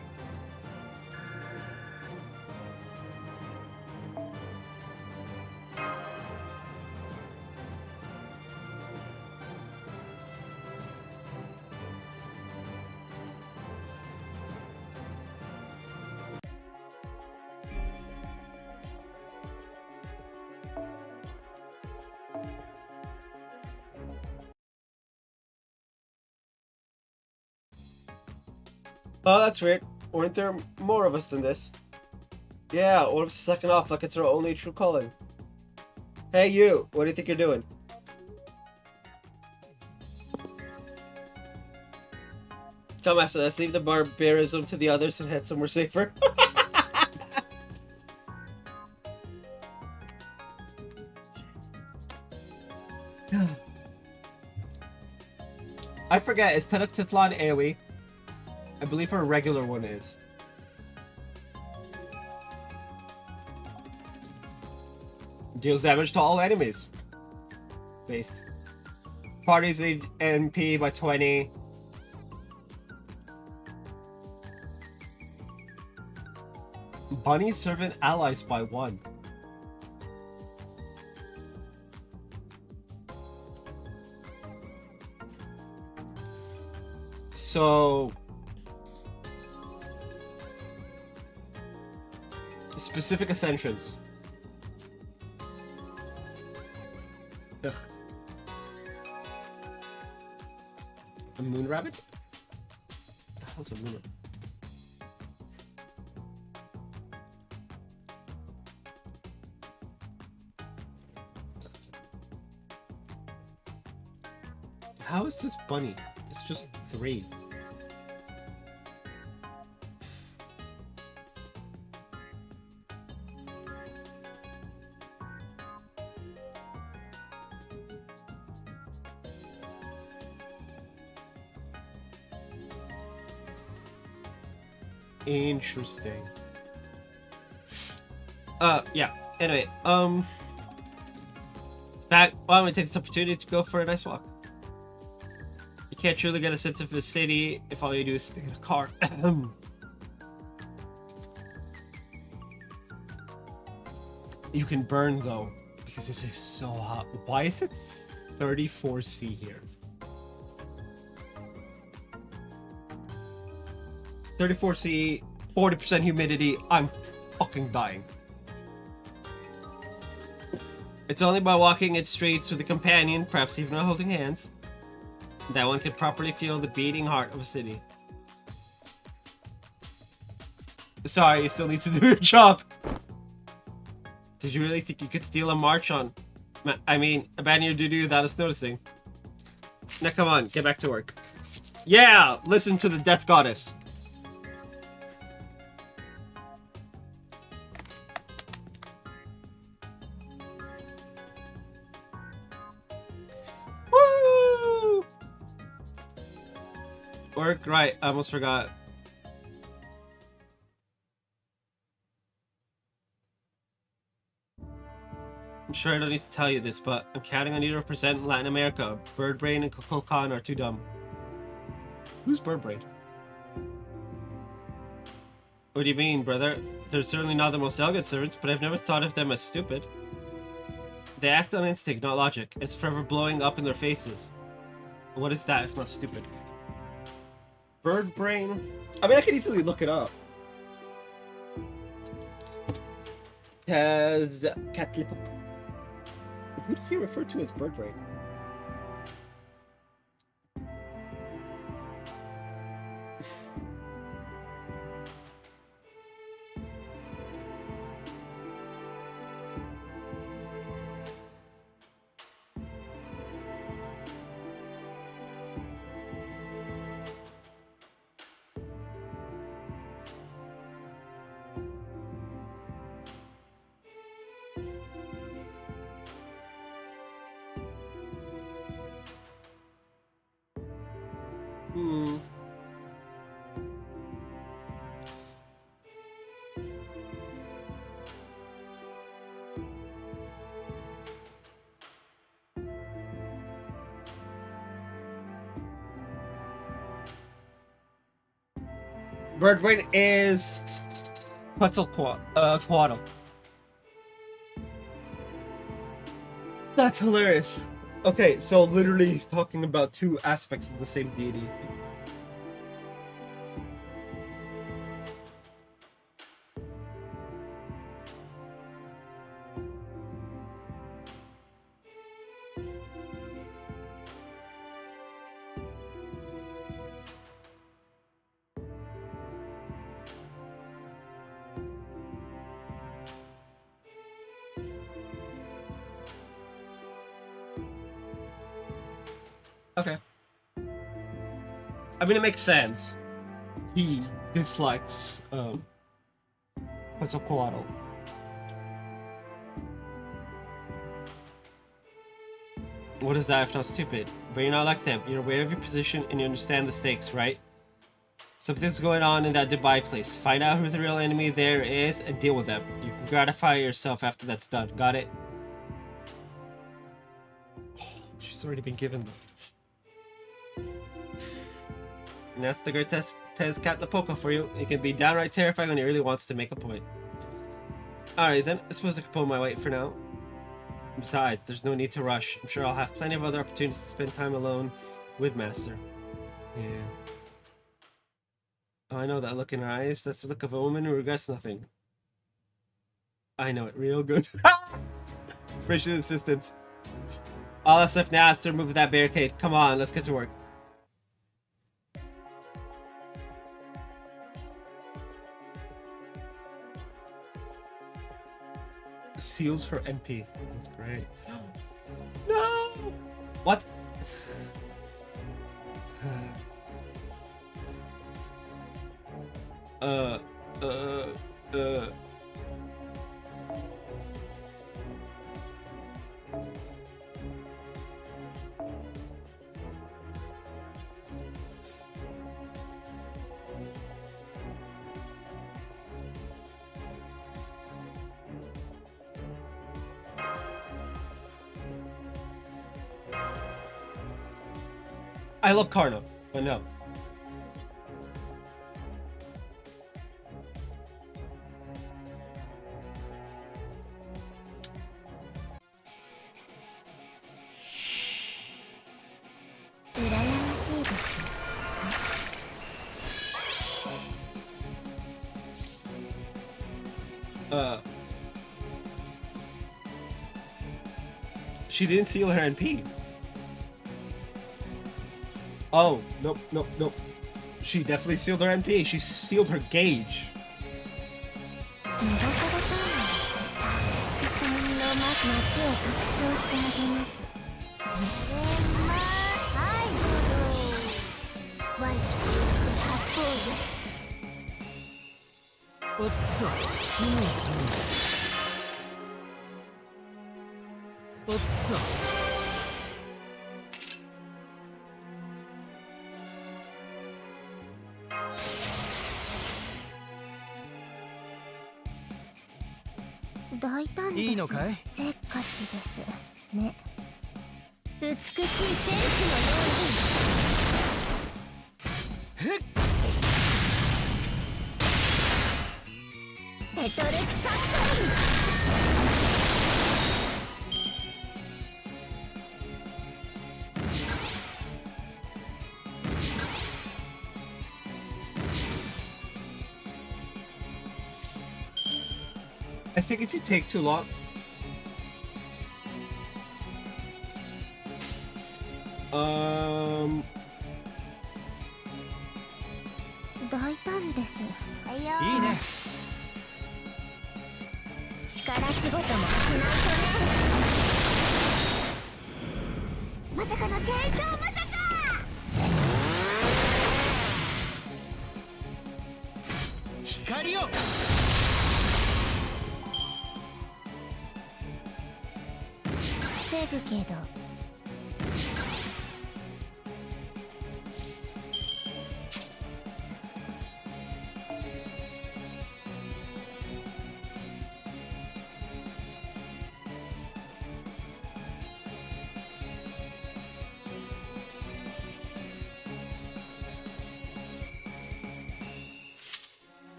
Oh, that's weird. Weren't there more of us than this? Yeah, what if it's sucking off like it's our only true calling? Hey you, what do you think you're doing? Come on, let's leave the barbarism to the others and head somewhere safer. I forget, is Tenochtitlan AoE? I believe her regular one is. Deals damage to all enemies. Based. Parties MP by 20. Bunny servant allies by 1. So... specific ascensions. Ugh. A moon rabbit? What the hell's a moon rabbit? How is this bunny? It's just 3. Interesting. Yeah. Anyway, back. Well, I'm gonna take this opportunity to go for a nice walk. You can't truly get a sense of the city if all you do is stay in a car. You can burn though, because it is so hot. Why is it 34°C here? 34°C, 40% humidity. I'm fucking dying. It's only by walking its streets with a companion, perhaps even while holding hands, that one can properly feel the beating heart of a city. Sorry, you still need to do your job. Did you really think you could steal a march on... I mean, abandon your duty without us noticing? Now come on, get back to work. Yeah! Listen to the death goddess. Woo! Work, right, I almost forgot. I'm sure I don't need to tell you this, but I'm counting on you to represent Latin America. Birdbrain and Kukulkan are too dumb. Who's Birdbrain? What do you mean, brother? They're certainly not the most elegant servants, but I've never thought of them as stupid. They act on instinct, not logic. It's forever blowing up in their faces. What is that if not stupid? Birdbrain? I mean, I could easily look it up. Tezcatlipoca. Who does he refer to as Birdbrain? Birdbrain is Quetzalcoatl. That's hilarious. Okay, so literally he's talking about two aspects of the same deity. Okay. I mean, it makes sense. He dislikes Quetzalcoatl. What is that if not stupid? But you're not like them. You're aware of your position and you understand the stakes, right? Something's going on in that Dubai place. Find out who the real enemy there is and deal with them. You can gratify yourself after that's done. Got it? Oh, she's already been given them. And that's the great Tezcatlipoca for you. It can be downright terrifying when he really wants to make a point. Alright then, I suppose I can pull my weight for now. Besides, there's no need to rush. I'm sure I'll have plenty of other opportunities to spend time alone with Master. Yeah. Oh, I know that look in her eyes. That's the look of a woman who regrets nothing. I know it real good. Appreciate the assistance. All that's left now is to remove that barricade. Come on, let's get to work. Seals her NP. That's great. No! What? I love Karna, but no. She didn't seal her NP. Oh, nope, nope, nope. She definitely sealed her NP. She sealed her gauge. 大胆です。いいのかい？せっかちですね。美しい戦士のように。テトルスタック。I think if you take too long,大胆です。はいよ。いいね。力仕事もしないとね。まさかのチェーンソー、まさか。光を。防ぐけど。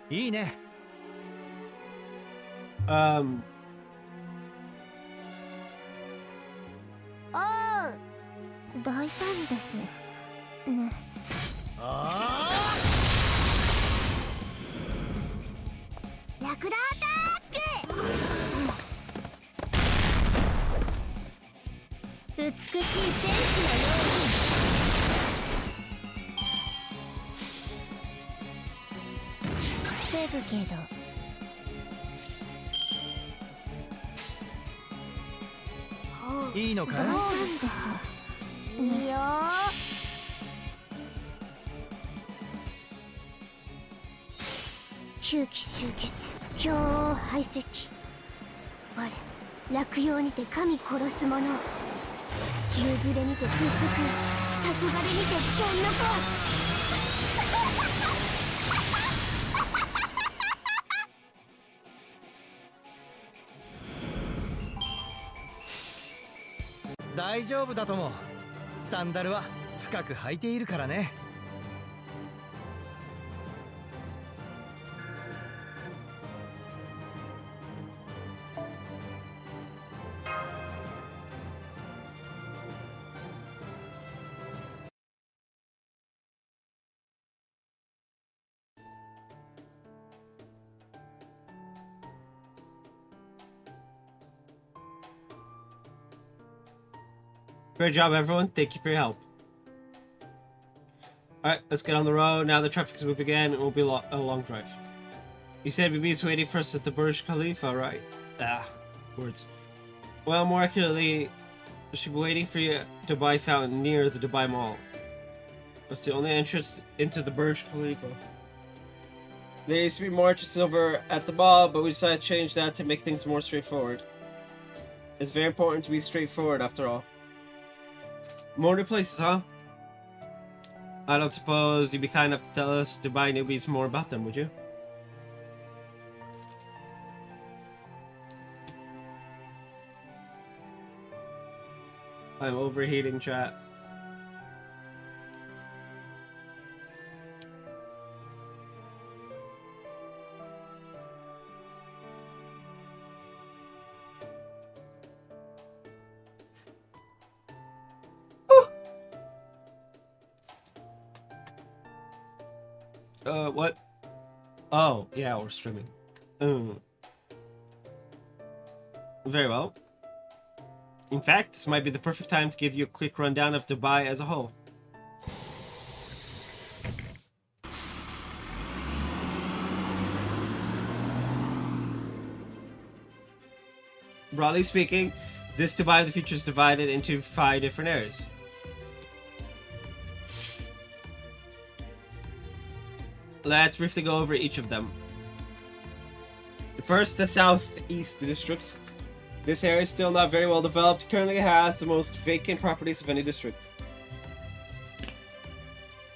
いいね。おう。大胆ですね。あラクダアタック。美しい戦士のように。防ぐけど。いいのかい？大胆です。いいよ。吸気集結、強王排斥。我落葉にて神殺す者。夕暮れにて鉄則、黄昏にて剣の子。大丈夫だとも。サンダルは深く履いているからね。Great job, everyone. Thank you for your help. Alright, let's get on the road. Now the traffic's moving again. It won't be a long drive. You said BB's waiting for us at the Burj Khalifa, right? Ah, words. Well, more accurately, she'll be waiting for you at Dubai Fountain near the Dubai Mall. That's the only entrance into the Burj Khalifa. There used to be more entrances over at the mall, but we decided to change that to make things more straightforward. It's very important to be straightforward after all. More new places, huh? I don't suppose you'd be kind enough to tell us Dubai newbies more about them, would you? I'm overheating, chat. What? Oh, yeah, we're streaming. Very well. In fact, this might be the perfect time to give you a quick rundown of Dubai as a whole. Broadly speaking, this Dubai of the future is divided into 5 different areas. Let's briefly go over each of them. First, the Southeast District. This area is still not very well developed. Currently has the most vacant properties of any district.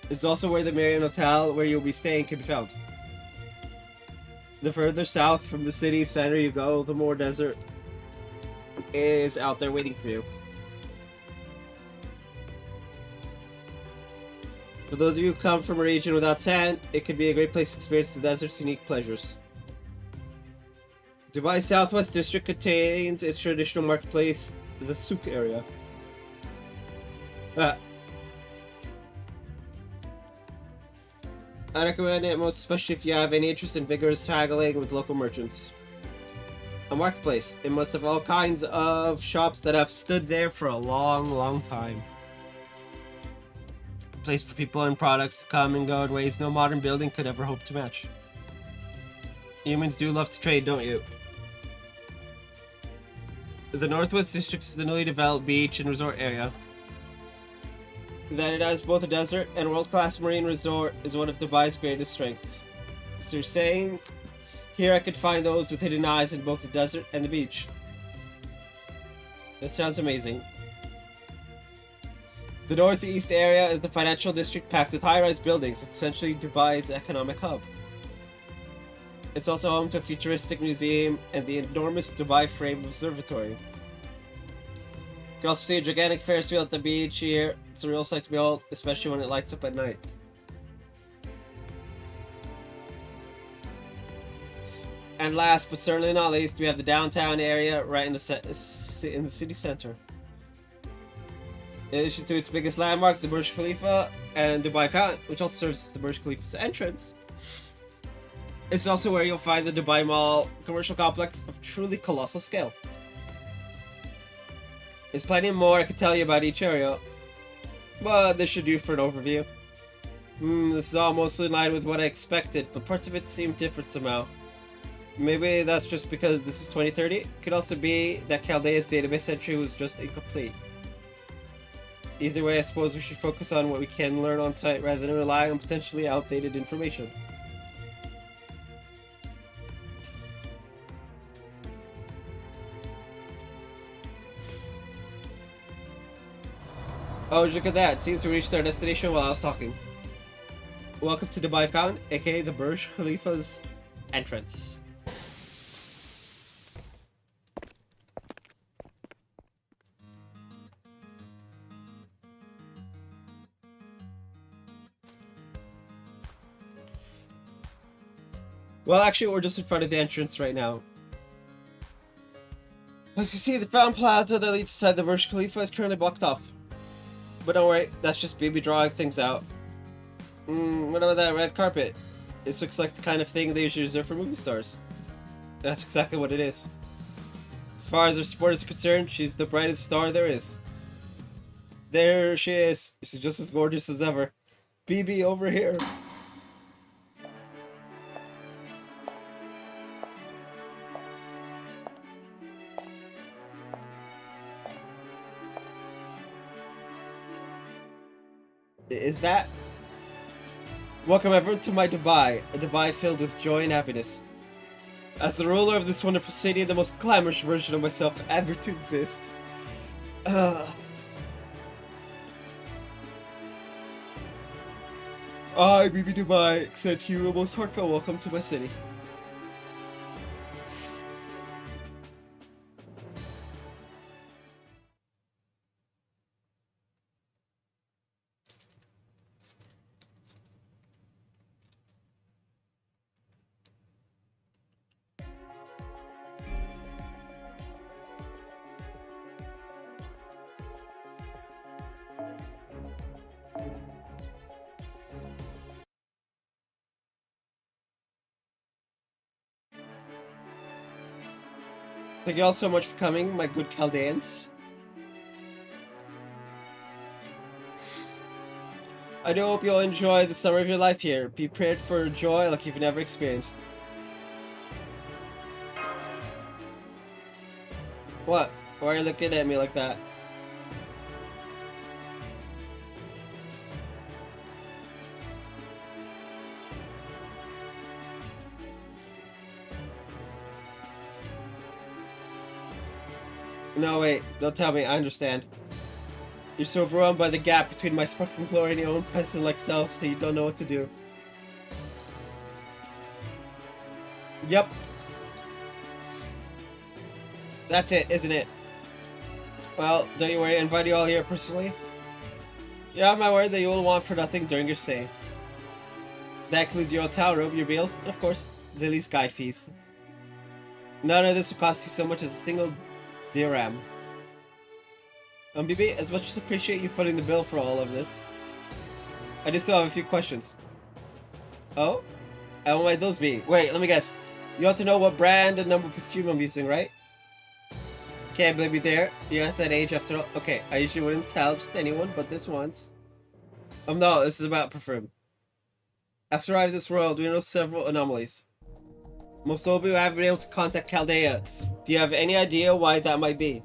is also where the Marion Hotel, where you'll be staying, can be found. The further south from the city center you go, the more desert is out there waiting for you. For those of you who come from a region without sand, it could be a great place to experience the desert's unique pleasures. Dubai's Southwest District contains its traditional marketplace, the souk area. I recommend it most especially if you have any interest in vigorous haggling with local merchants. A marketplace. It must have all kinds of shops that have stood there for a long, long time. A place for people and products to come and go in ways no modern building could ever hope to match. Humans do love to trade, don't you? The Northwest District is a newly developed beach and resort area. That it has both a desert and world-class marine resort is one of Dubai's greatest strengths. So you're saying, here I could find those with hidden eyes in both the desert and the beach. That sounds amazing. The northeast area is the financial district packed with high-rise buildings. It's essentially Dubai's economic hub. It's also home to a futuristic museum and the enormous Dubai Frame Observatory. You can also see a gigantic Ferris wheel at the beach here. It's a real sight to behold, especially when it lights up at night. And last but certainly not least, we have the downtown area right in the city center. In addition to its biggest landmark, the Burj Khalifa and Dubai Fountain, which also serves as the Burj Khalifa's entrance, it's also where you'll find the Dubai Mall commercial complex of truly colossal scale. There's plenty more I could tell you about each area, but this should do for an overview. This is all mostly in line with what I expected, but parts of it seem different somehow. Maybe that's just because this is 2030. It could also be that Chaldea's database entry was just incomplete. Either way, I suppose we should focus on what we can learn on site rather than rely on potentially outdated information. Oh, look at that. It seems we reached our destination while I was talking. Welcome to Dubai Fountain, aka the Burj Khalifa's entrance. Well, actually, we're just in front of the entrance right now. As you see, the fountain plaza that leads inside the Burj Khalifa is currently blocked off. But don't worry, that's just Bibi drawing things out. What about that red carpet? This looks like the kind of thing they usually reserve for movie stars. That's exactly what it is. As far as her sport is concerned, she's the brightest star there is. There she is. She's just as gorgeous as ever. Bibi over here. Is that? Welcome everyone to my Dubai, a Dubai filled with joy and happiness. As the ruler of this wonderful city, the most glamorous version of myself ever to exist. I, Bibi Dubai, extend you a most heartfelt welcome to my city. Thank you all so much for coming, my good Chaldeans. I do hope you'll enjoy the summer of your life here. Be prepared for joy like you've never experienced. What? Why are you looking at me like that? No, wait. Don't tell me. I understand. You're so overwhelmed by the gap between my sparkling glory and your own peasant-like selves that you don't know what to do. Yep. That's it, isn't it? Well, don't you worry, I invite you all here personally. You have my word that you will want for nothing during your stay. That includes your hotel room, your meals, and of course, Lily's guide fees. None of this will cost you so much as a single dirham. BB, as much as I appreciate you footing the bill for all of this, I do still have a few questions. Oh? And what might those be? Wait, let me guess. You want to know what brand and number of perfume I'm using, right? Can't blame me there. You're at that age after all. Okay, I usually wouldn't tell just anyone, but this once. No, this is about perfume. After arriving in this world, we know several anomalies. Most notably, we haven't been able to contact Chaldea. Do you have any idea why that might be?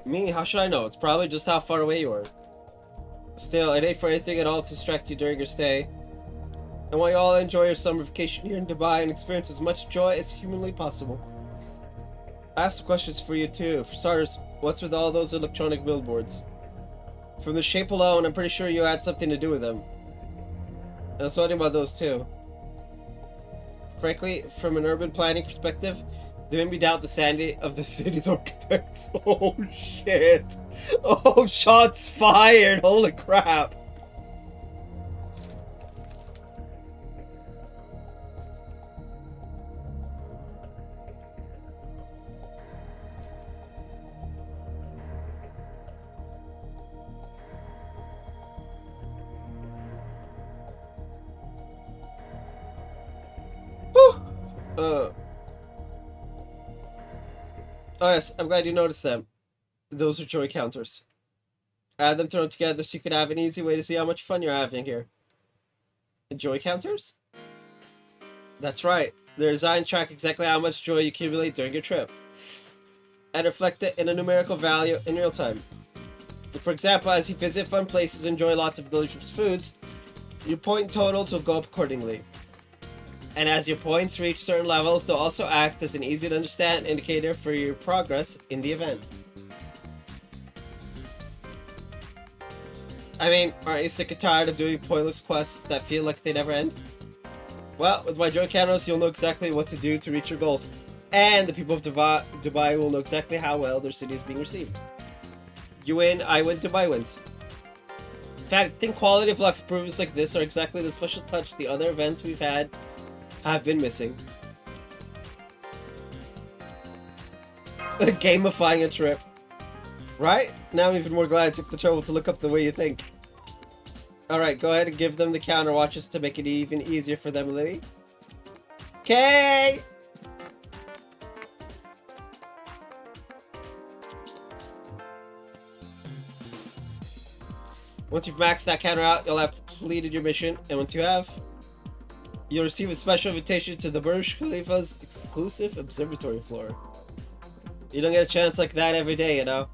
Me? How should I know? It's probably just how far away you are. Still, I'd hate for anything at all to distract you during your stay. I want you all to enjoy your summer vacation here in Dubai and experience as much joy as humanly possible. I have some questions for you too. For starters, what's with all those electronic billboards? From the shape alone, I'm pretty sure you had something to do with them. And I was wondering about those too. Frankly, from an urban planning perspective, they made me doubt the sanity of the city's architects. Oh shit! Oh, shots fired! Holy crap! Oh yes, I'm glad you noticed them. Those are joy counters. I had them thrown together so you could have an easy way to see how much fun you're having here. Joy counters? That's right. They're designed to track exactly how much joy you accumulate during your trip, and reflect it in a numerical value in real time. For example, as you visit fun places and enjoy lots of delicious foods, your point totals will go up accordingly. And as your points reach certain levels, they'll also act as an easy to understand indicator for your progress in the event. I mean, aren't you sick and tired of doing pointless quests that feel like they never end? Well, with my joy counters, you'll know exactly what to do to reach your goals. And the people of Dubai will know exactly how well their city is being received. You win, I win, Dubai wins. In fact, I think quality of life improvements like this are exactly the special touch the other events we've had have been missing. Gamifying a trip. Right? Now I'm even more glad I took the trouble to look up the way you think. Alright, go ahead and give them the counter watches to make it even easier for them, Lily. Okay. Once you've maxed that counter out, you'll have completed your mission, and once you have, you'll receive a special invitation to the Burj Khalifa's exclusive observatory floor. You don't get a chance like that every day, you know.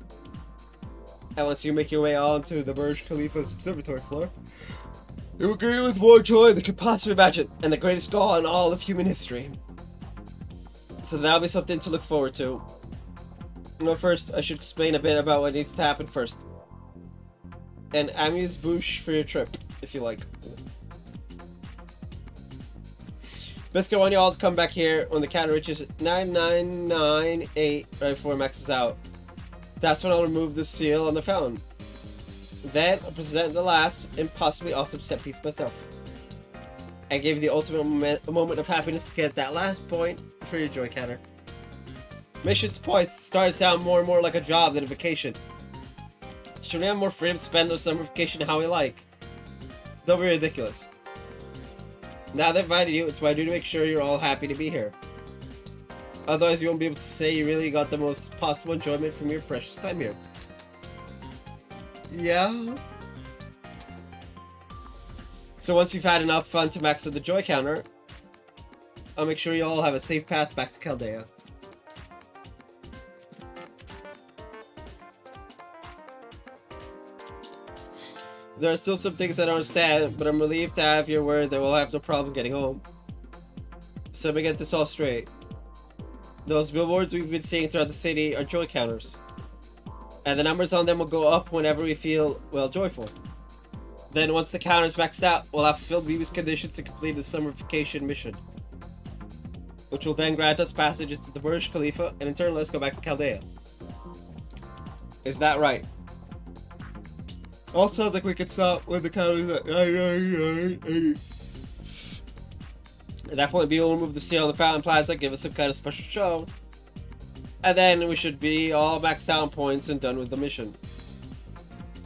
And once you make your way onto the Burj Khalifa's observatory floor, you will greet with more joy than you could possibly imagine, and the greatest goal in all of human history. So that'll be something to look forward to. No, first, I should explain a bit about what needs to happen first. An amuse-bouche for your trip, if you like. Basically, I want you all to come back here when the counter reaches 9998 right before it maxes out. That's when I'll remove the seal on the fountain. Then I'll present the last and possibly awesome set piece myself, and give you the ultimate moment of happiness to get that last point for your joy counter. Missions points start to sound more and more like a job than a vacation. Should we have more freedom to spend our summer vacation how we like? Don't be ridiculous. Now that I've invited you, it's my duty to make sure you're all happy to be here. Otherwise, you won't be able to say you really got the most possible enjoyment from your precious time here. Yeah? So once you've had enough fun to max out the joy counter, I'll make sure you all have a safe path back to Chaldea. There are still some things I don't understand, but I'm relieved to have your word that we'll have no problem getting home. So let me get this all straight. Those billboards we've been seeing throughout the city are joy counters. And the numbers on them will go up whenever we feel, well, joyful. Then once the counter's maxed out, we'll have fulfilled Vivi's conditions to complete the summer vacation mission, which will then grant us passages to the Burj Khalifa, and in turn let us go back to Chaldea. Is that right? Also, sounds like we could stop when the counter's at 999. At that point, we will remove the seal on the Fountain Plaza, give us some kind of special show, and then we should be all maxed out on points and done with the mission.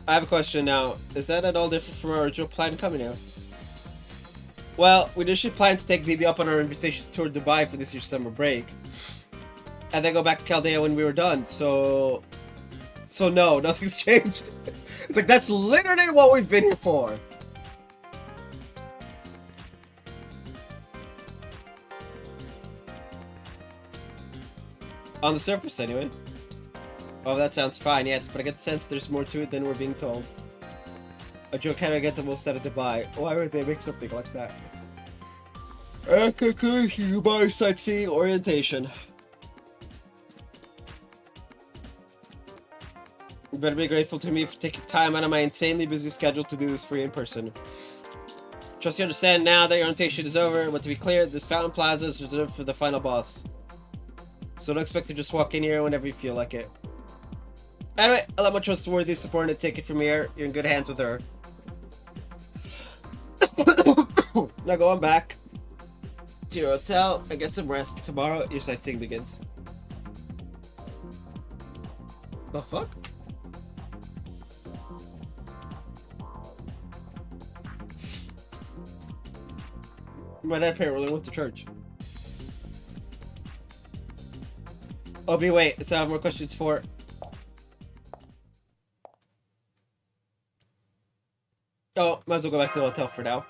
I have a question now. Is that at all different from our original plan coming out? Well, we initially planned to take Bibi up on our invitation tour to Dubai for this year's summer break, and then go back to Chaldea when we were done, so no, nothing's changed. It's like, that's literally what we've been here for. On the surface, anyway. Oh, that sounds fine, yes, but I get the sense there's more to it than we're being told. A joke how to get the most out of Dubai. Why would they make something like that? Dubai sightseeing orientation. You better be grateful to me for taking time out of my insanely busy schedule to do this for you in person. Trust you understand now that your orientation is over, but to be clear, this Fountain Plaza is reserved for the final boss. So don't expect to just walk in here whenever you feel like it. Anyway, I'll let my trustworthy subordinate take it from here. You're in good hands with her. Now go on back to your hotel and get some rest. Tomorrow, your sightseeing begins. The fuck? My dad apparently went to church. Obi, wait, so I have more questions for... Oh, might as well go back to the hotel for now.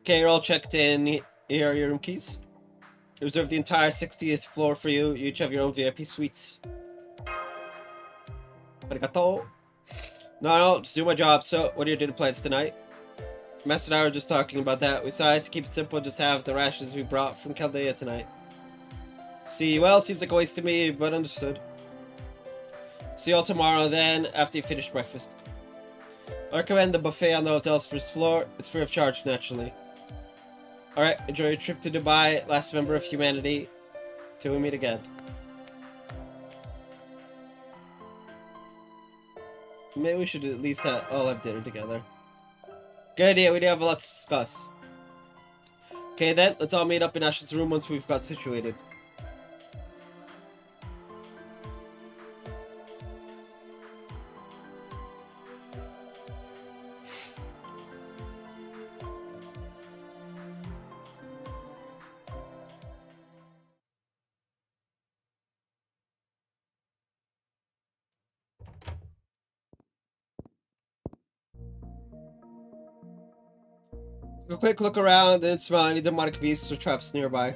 Okay, you're all checked in. Here are your room keys. I reserved the entire 60th floor for you. You each have your own VIP suites. Arigato. No, just do my job. So, what are your dinner plans tonight? Master and I were just talking about that. We decided to keep it simple, just have the rations we brought from Chaldea tonight. See, well, seems like a waste to me, but understood. See you all tomorrow then, after you finish breakfast. I recommend the buffet on the hotel's first floor. It's free of charge, naturally. Alright, enjoy your trip to Dubai, last member of humanity. Till we meet again. Maybe we should at least all have dinner together. Good idea, we do have a lot to discuss. Okay then, let's all meet up in Ashton's room once we've got situated. A quick look around and smell any demonic beasts or traps nearby.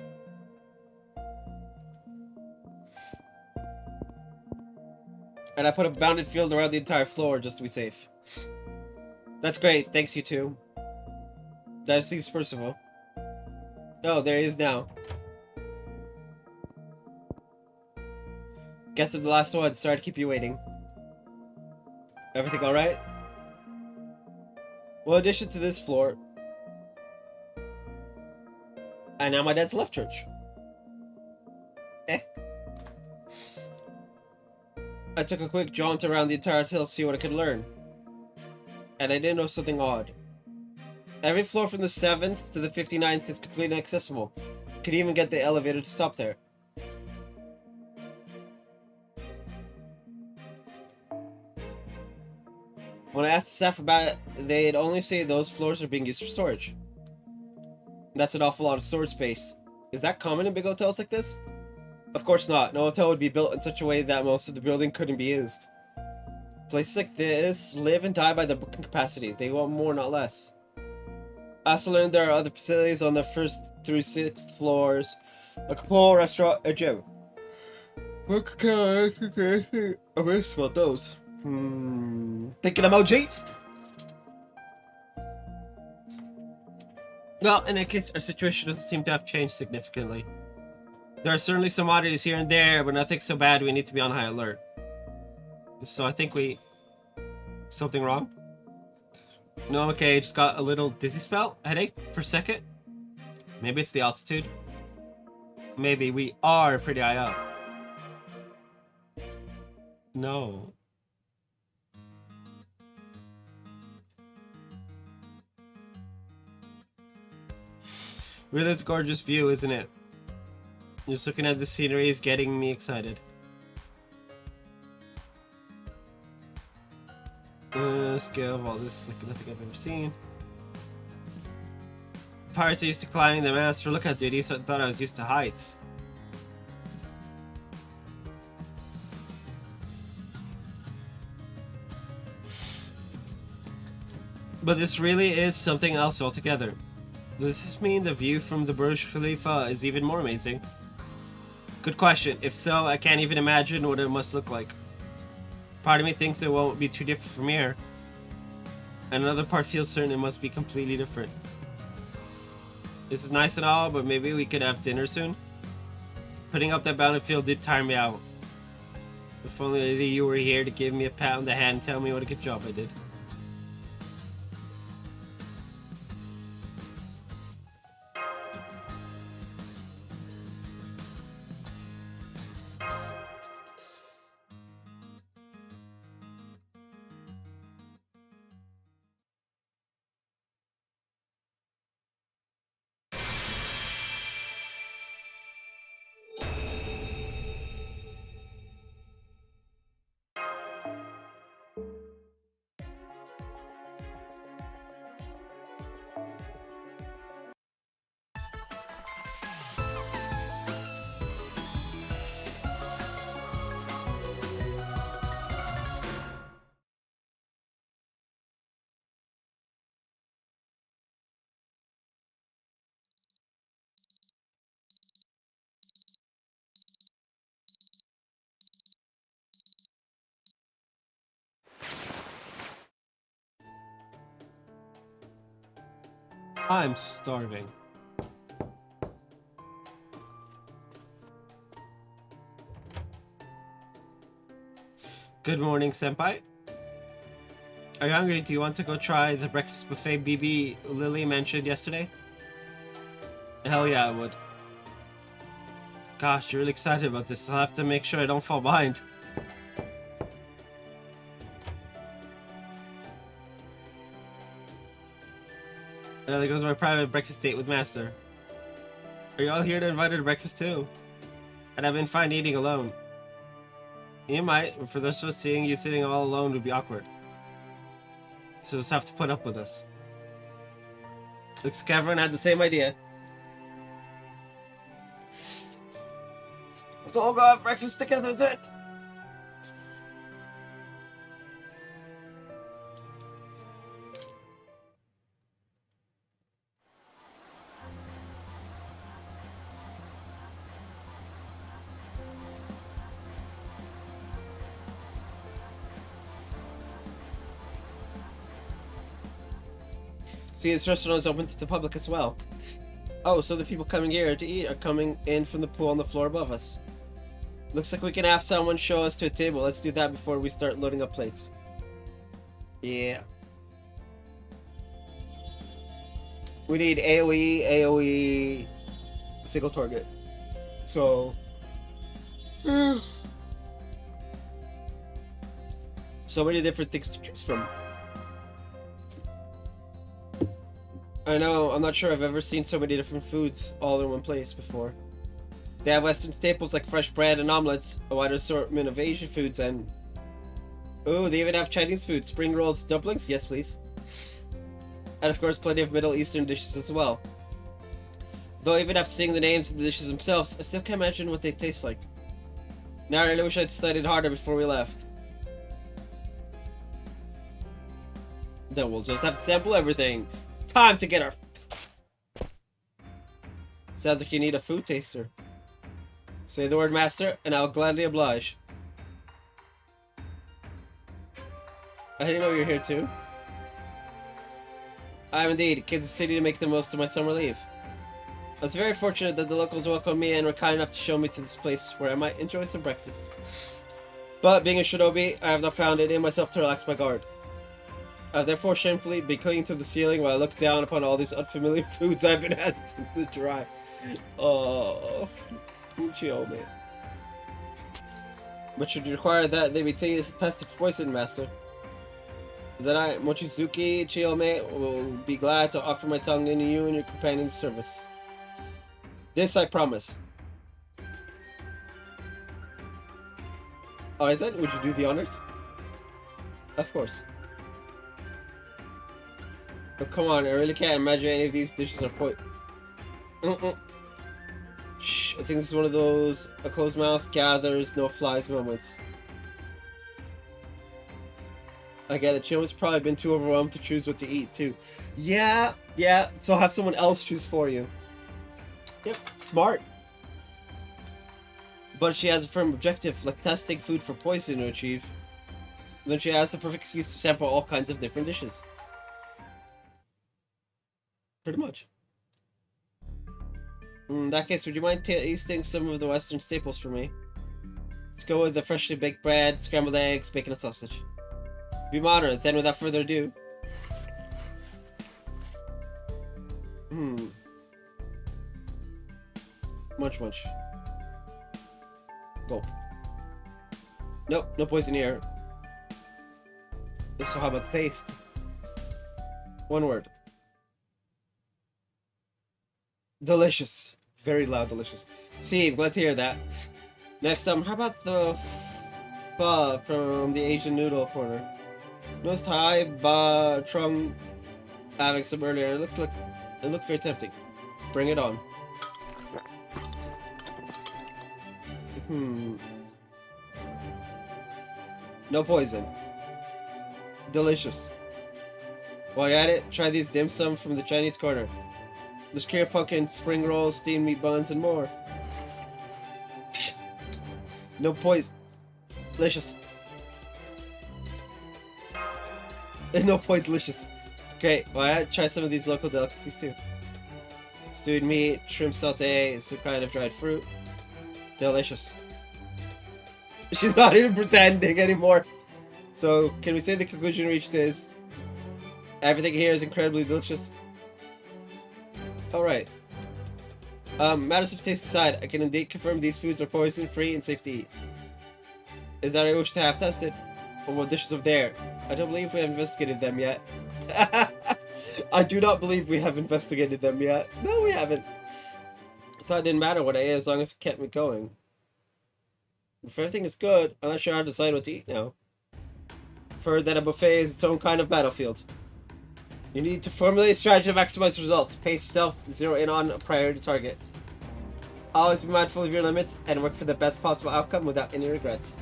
And I put a bounded field around the entire floor just to be safe. That's great, thanks you two. That seems Percival. Oh, there he is now. Guess I'm the last one, sorry to keep you waiting. Everything alright? Well, in addition to this floor, and now my dad's left church. I took a quick jaunt around the entire hotel to see what I could learn. And I did know something odd. Every floor from the 7th to the 59th is completely inaccessible. Could even get the elevator to stop there. When I asked the staff about it, they'd only say those floors are being used for storage. That's an awful lot of storage space. Is that common in big hotels like this? Of course not. No hotel would be built in such a way that most of the building couldn't be used. Places like this live and die by the booking capacity. They want more, not less. I also learned there are other facilities on the 1st through 6th floors, like a pool, restaurant, and gym. What can I miss about those? Thinking emoji? Well, in any case, our situation doesn't seem to have changed significantly. There are certainly some oddities here and there, but nothing so bad we need to be on high alert. So I think we... Something wrong? No, okay, just got a little dizzy spell, headache for a second. Maybe it's the altitude. Maybe we are pretty high up. No. Really, it's a gorgeous view, isn't it? Just looking at the scenery is getting me excited. Scale of all this is like nothing I've ever seen. Pirates are used to climbing the mast. For lookout duty, so I thought I was used to heights. But this really is something else altogether. Does this mean the view from the Burj Khalifa is even more amazing? Good question. If so, I can't even imagine what it must look like. Part of me thinks it won't be too different from here. And another part feels certain it must be completely different. This is nice and all, but maybe we could have dinner soon? Putting up that battlefield did tire me out. If only you were here to give me a pat on the head and tell me what a good job I did. I'm starving. Good morning, senpai. Are you hungry? Do you want to go try the breakfast buffet BB Lily mentioned yesterday? Hell yeah, I would. Gosh, you're really excited about this. I'll have to make sure I don't fall behind. There goes my private breakfast date with Master. Are you all here to invite her to breakfast too? And I've been fine eating alone. You might, but for the rest of us, seeing you sitting all alone would be awkward. So just have to put up with us. Looks like everyone had the same idea. Let's all go have breakfast together then. See, this restaurant is open to the public as well. Oh, so the people coming here to eat are coming in from the pool on the floor above us. Looks like we can have someone show us to a table. Let's do that before we start loading up plates. Yeah. We need AoE, single target. So... so many different things to choose from. I know, I'm not sure I've ever seen so many different foods all in one place before. They have Western staples like fresh bread and omelets, a wide assortment of Asian foods, and... oh, they even have Chinese food, spring rolls, dumplings? Yes, please. And of course, plenty of Middle Eastern dishes as well. Though even after seeing the names of the dishes themselves, I still can't imagine what they taste like. Now I really wish I'd studied harder before we left. Then we'll just have to sample everything. Time to get our Sounds like you need a food taster. Say the word, master, and I'll gladly oblige. I didn't know you were here too. I am indeed. Came to the city to make the most of my summer leave. I was very fortunate that the locals welcomed me and were kind enough to show me to this place where I might enjoy some breakfast. But being a shinobi, I have not found it in myself to relax my guard. I have therefore shamefully been clinging to the ceiling while I look down upon all these unfamiliar foods I've been asked to try. Oh, Chiome. But should you require that they be tested for poison, master? Then I, Mochizuki Chiome, will be glad to offer my tongue in you and your companion's service. This I promise. Alright then, would you do the honors? Of course. But come on, I really can't imagine any of these dishes are Shh, I think this is one of those a closed mouth gathers no flies moments. I get it, Chiome's probably been too overwhelmed to choose what to eat too. Yeah, so have someone else choose for you. Yep, smart. But she has a firm objective, like testing food for poison to achieve. And then she has the perfect excuse to sample all kinds of different dishes. Pretty much. In that case, would you mind tasting some of the Western staples for me? Let's go with the freshly baked bread, scrambled eggs, bacon, and sausage. Be moderate, then without further ado. Munch. Gulp. Nope, no poison here. So how about taste? One word. Delicious. Very loud delicious. See, glad to hear that. Next, how about the pho from the Asian noodle corner? Noticed Thai ba trung having some earlier. It looked very tempting. Bring it on. No poison. Delicious. While you're at it, try these dim sum from the Chinese corner. There's clear pumpkin, spring rolls, steamed meat buns, and more. No poison. Delicious. No poison, delicious. Great. Well, I'd try some of these local delicacies too. Stewed meat, shrimp sauté, some kind of dried fruit. Delicious. She's not even pretending anymore. So, can we say the conclusion reached is everything here is incredibly delicious? Alright. Matters of taste aside, I can indeed confirm these foods are poison-free and safe to eat. Is that I wish to have tested? Or what dishes of there? I don't believe we have investigated them yet. I do not believe we have investigated them yet. No, we haven't. I thought it didn't matter what I ate as long as it kept me going. If everything is good, I'm not sure how to decide what to eat now. I've heard that a buffet is its own kind of battlefield. You need to formulate a strategy to maximize results. Pace yourself, zero in on a priority target. Always be mindful of your limits and work for the best possible outcome without any regrets.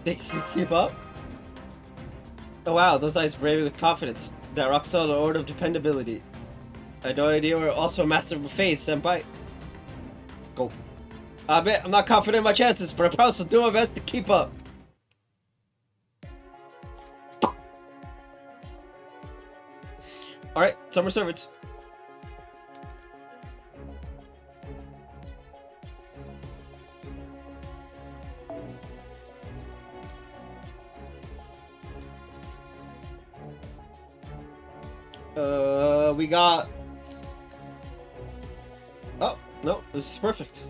Think you can keep up? Oh wow, those eyes brave with confidence. That rock solid order of dependability. I had no idea we're also a master of buffets, senpai. Go. I bet I'm not confident in my chances, but I promise to do my best to keep up. Alright, summer servants. We got... Oh, no, this is perfect.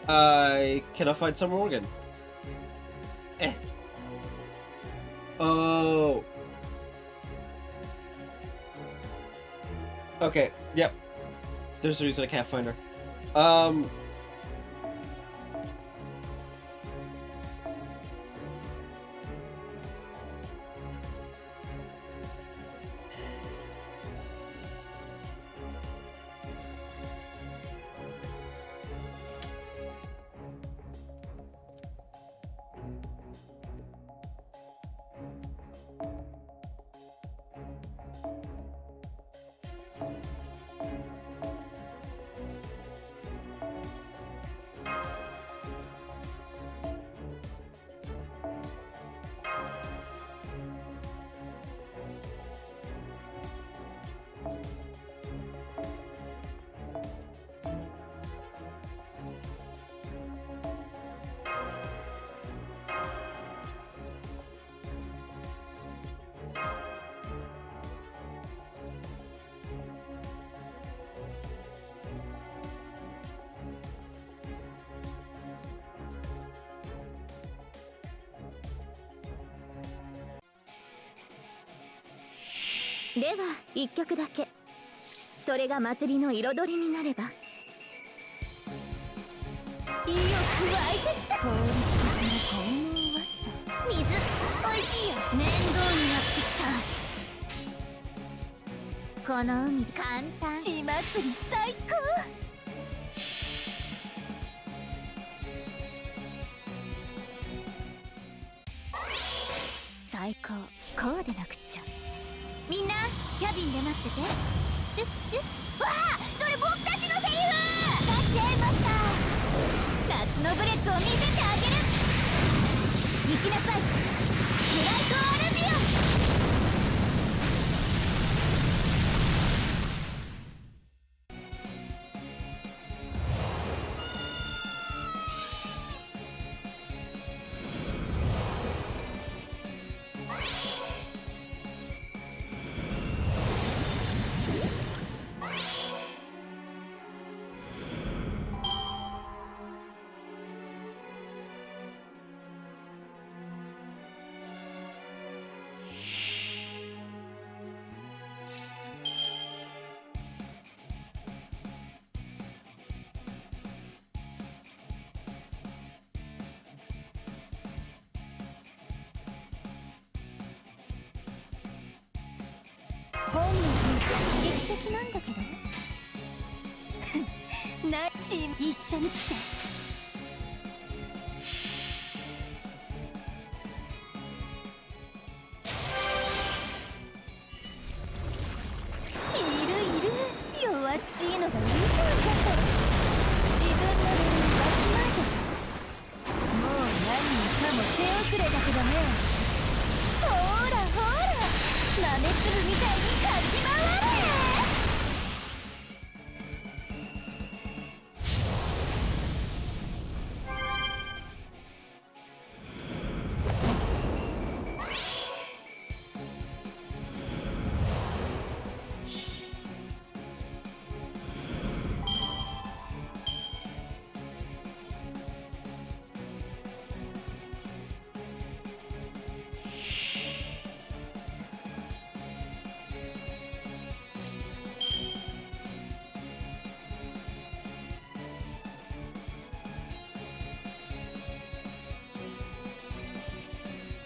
I cannot find Summer Morgan. Eh. Oh. Okay, yep. There's a reason I can't find her.では一曲だけ、それが祭りの彩りになれば。意欲湧いてきた。効率的な効能はっと。水おいしいよ。面倒になってきた。この海簡単。血祭り最高。最高。こうでなくっちゃ。みんなキャビンで待ってて。チュッチュッ。わあ、それ僕たちのセリフ。出しちゃいました。夏のブレッツを見せてあげる。行きなさい、ブライトアルビオン。本能に刺激的なんだけどな。チーム一緒に来て。いるいる、弱っちいのがいるじゃん。ちゃった自分のレベルにわきまえて。もう何もかも手遅れだけどね。ほらほら、豆粒みたいにかき回れ。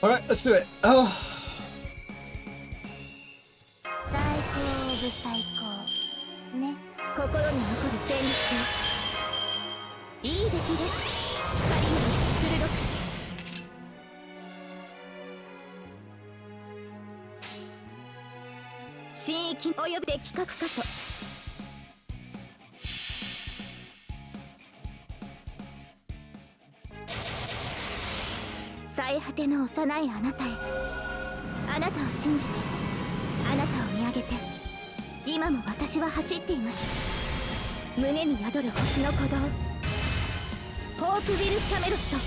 Alright, let's do it. Oh. 最高オブ最高ね。心に残る旋律いい出来です光に鋭く新域および的確かと最果ての幼いあなたへあなたを信じてあなたを見上げて今も私は走っています胸に宿る星の鼓動ホープビル・キャメロット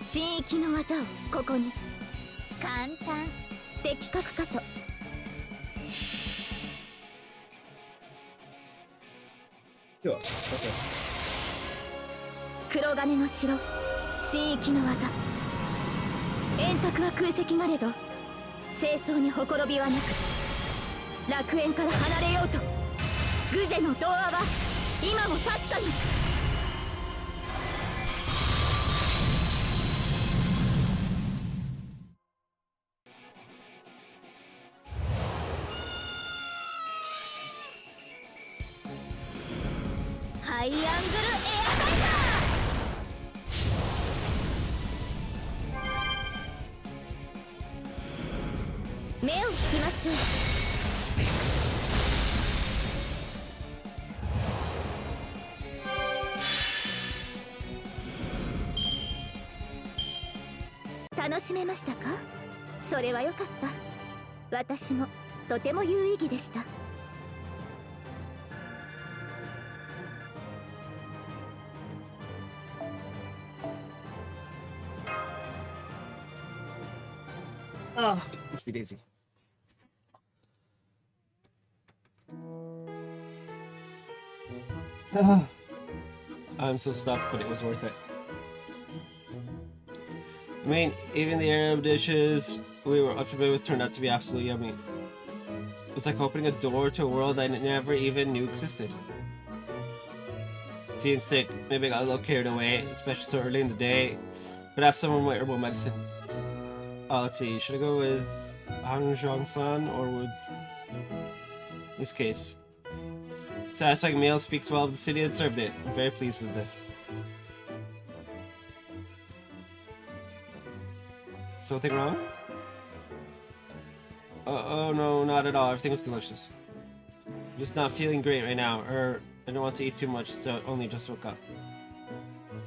新域の技をここに簡単的確かと黒金の城新域の技円卓は空席まれど清掃にほころびはなく楽園から離れようとグゼの童話は今も確かにハイアングルエアバイザー目を引きましょう楽しめましたか？それはよかった。私もとても有意義でした。Ah, be daisy. I'm so stuffed, but it was worth it. I mean, even the Arab dishes we were unfamiliar with turned out to be absolutely yummy. It was like opening a door to a world I never even knew existed. Feeling sick, maybe I got a little carried away, especially so early in the day, but have some of my herbal medicine. Let's see, should I go with Hang Zhong-san or with this case? Satisfying meal speaks well of the city that served it. I'm very pleased with this. Something wrong? Oh no, not at all. Everything was delicious. I'm just not feeling great right now, or I don't want to eat too much, so I only just woke up.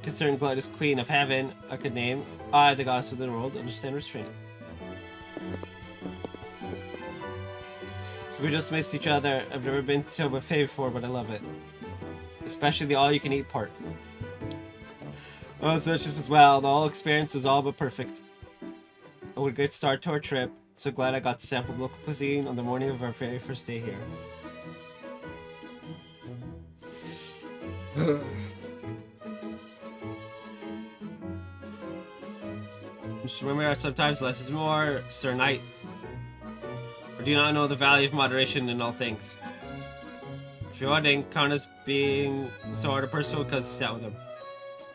Considering Blood is queen of heaven, I could name I, the goddess of the world, understand restraint. So we just missed each other. I've never been to a buffet before, but I love it. Especially the all-you-can-eat part. Oh, it's delicious as well. The whole experience was all but perfect. What a great start to our trip. So glad I got to sample local cuisine on the morning of our very first day here. Just remember that sometimes less is more, Sir Knight. Or do you not know the value of moderation in all things? If you're wondering, Kana's being so hard a person because he sat with him.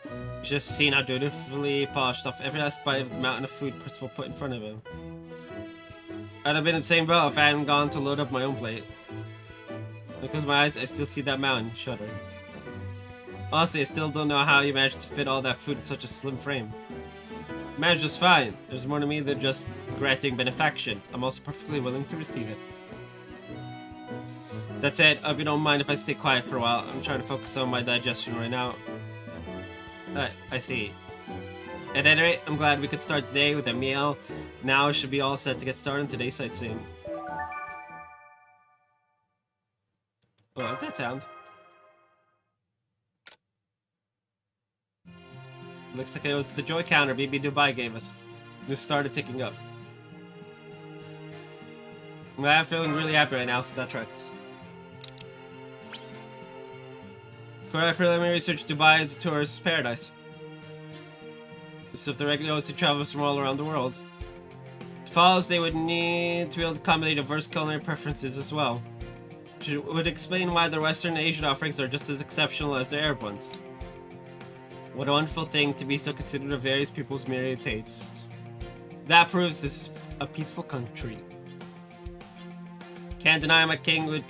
You should have seen how dutifully polished off every last bite of the mountain of food Percival put in front of him. I'd have been in the same boat if I hadn't gone to load up my own plate. Look with my eyes, I still see that mountain, shuddering. Honestly, I still don't know how you managed to fit all that food in such a slim frame. Managed just fine. There's more to me than just granting benefaction. I'm also perfectly willing to receive it. That's it. I hope you don't mind if I stay quiet for a while. I'm trying to focus on my digestion right now. I see. At any rate, I'm glad we could start the day with a meal. Now I should be all set to get started on today's sightseeing. that sound. Looks like it was the joy counter BB Dubai gave us. Just started ticking up. I'm feeling really happy right now, so that tracks. According to preliminary research, Dubai is a tourist paradise. So if the regular OC travels from all around the world, it follows they would need to be able to accommodate diverse culinary preferences as well. Which would explain why the Western Asian offerings are just as exceptional as the Arab ones. What a wonderful thing to be so considerate of various people's myriad tastes. That proves this is a peaceful country. Can't deny my king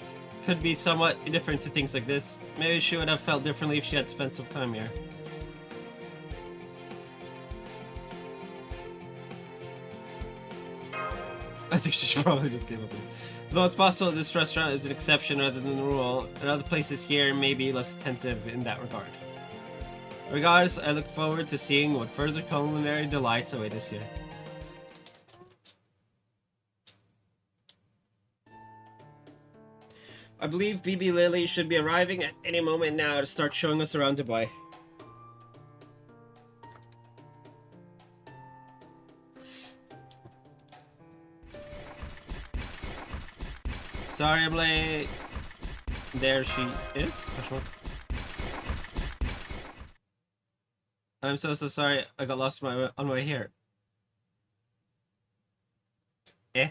could be somewhat indifferent to things like this. Maybe she would have felt differently if she had spent some time here. I think she should probably just give up. Though it's possible this restaurant is an exception rather than the rule, and other places here may be less attentive in that regard. Regardless, I look forward to seeing what further culinary delights await us here. I believe BB Lily should be arriving at any moment now to start showing us around Dubai. Sorry I'm late. There she is. I'm so sorry. I got lost on my way here. Eh?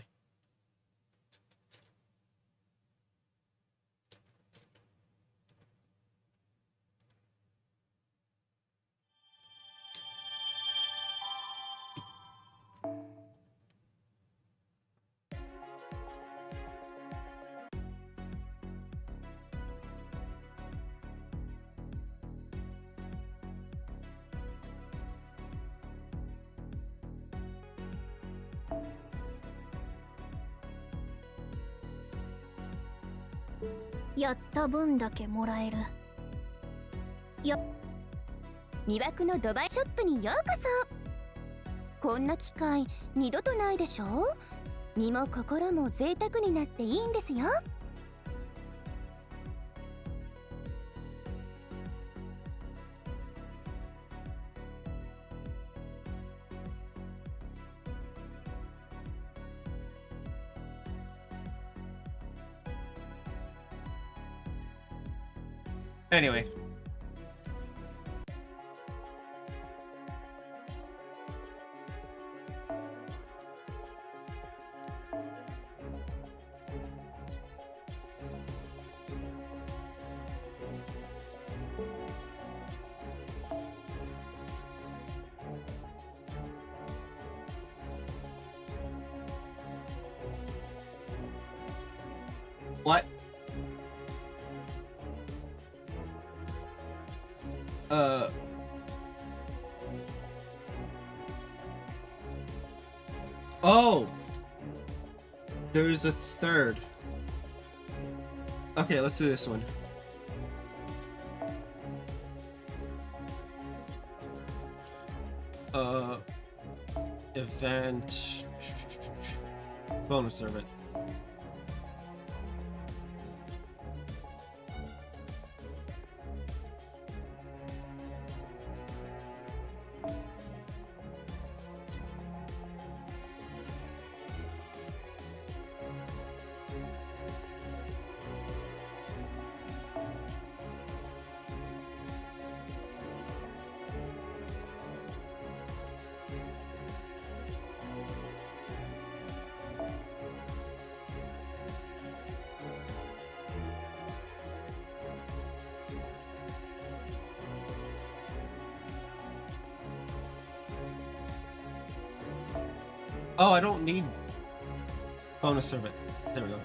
やった分だけもらえる。魅惑のドバイショップにようこそ。こんな機会二度とないでしょ。身も心も贅沢になっていいんですよ。Anyway. What? Oh! There's a third. Okay, let's do this one. Event... bonus servant. Oh, I don't need bonus servant. There we go.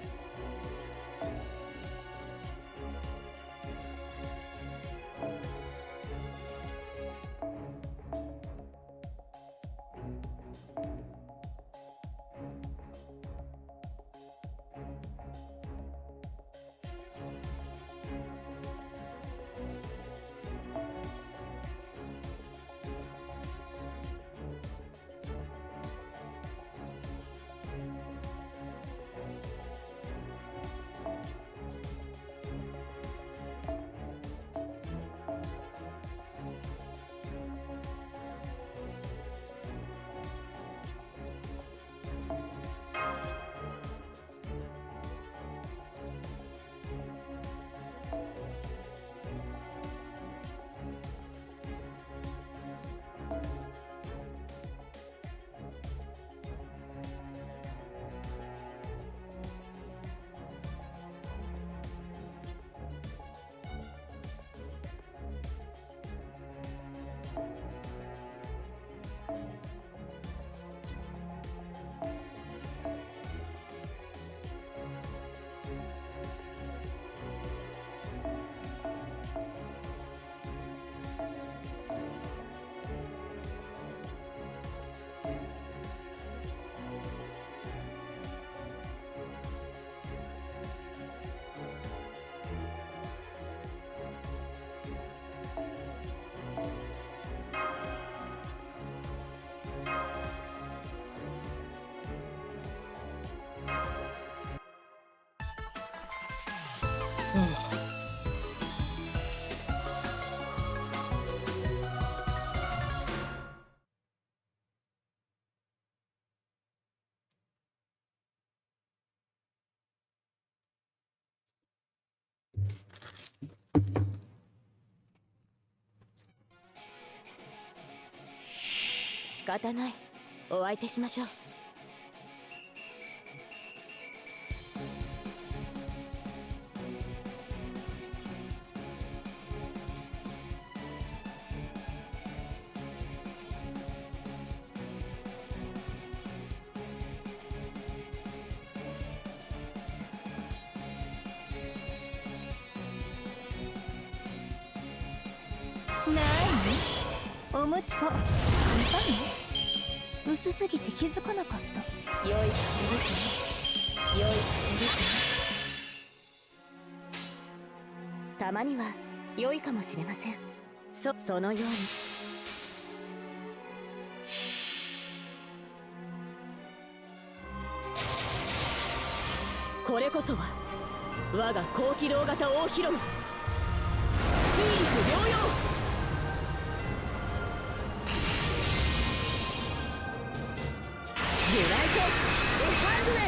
仕方ない。お相手しましょう。何？おもちこ。薄すぎて気づかなかった。良い風ですね。良い風ですね。たまには良いかもしれません。そのように。これこそは我が高機動型大広間水不両用。ブライト・エハングメ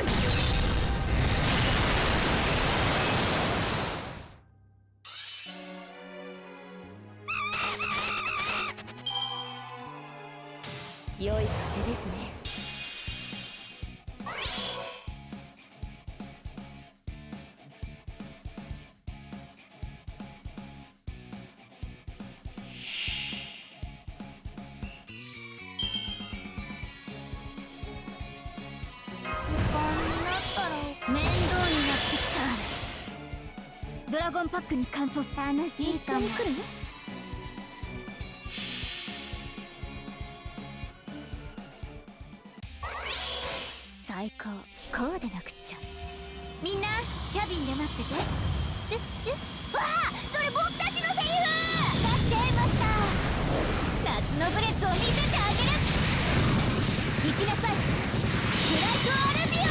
ン。良い風ですね。面倒になってきた。ドラゴンパックに乾燥楽しいかも。一緒に来る？最高。こうでなくっちゃ。みんなキャビンで待ってて。チュッ。わあ、それ僕たちのセリフ出しちゃいました。夏のブレスを見せてあげる。行きなさい、ブラックアルビオン。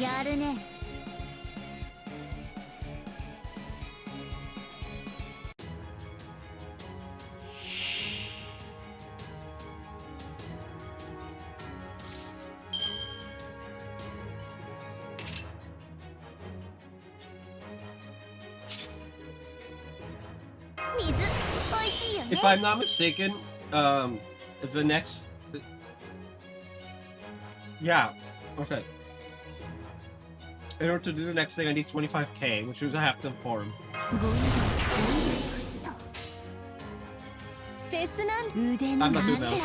やるね。水、美味しいよね。 If I'm not mistaken, the next, yeah, okay. In order to do the next thing, I need 25k, which means I have to inform. フェスなん腕の I'm not doing 汗 that. だ Stream.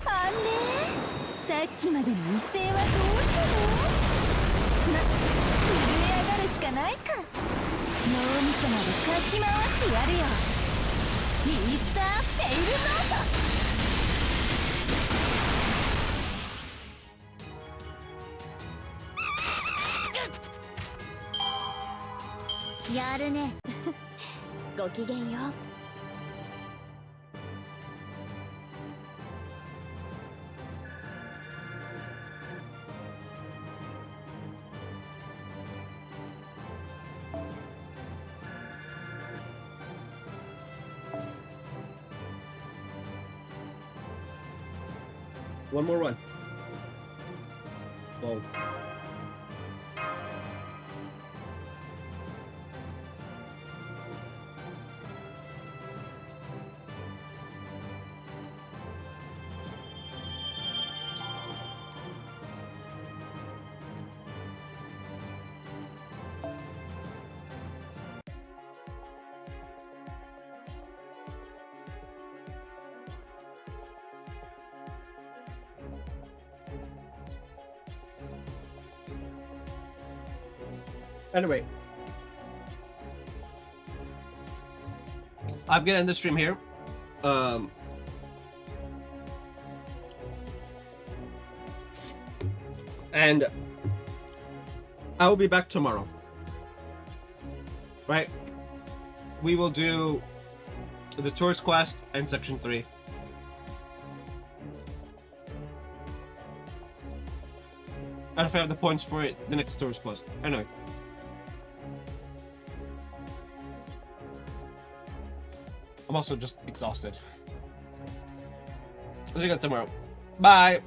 あんね。さっきまでの一斉はどうしたの？震え上がるしかないか。脳みそまでかき回してやるよ。イースターフェイルノート。やるね。ごきげんよう。One more run. Whoa. Anyway, I'm gonna end the stream here. And I will be back tomorrow. Right? We will do the tourist quest and section 3. I don't know if I have the points for it, the next tourist quest. Anyway. I'm also just exhausted. So, I'll see you guys tomorrow. Bye!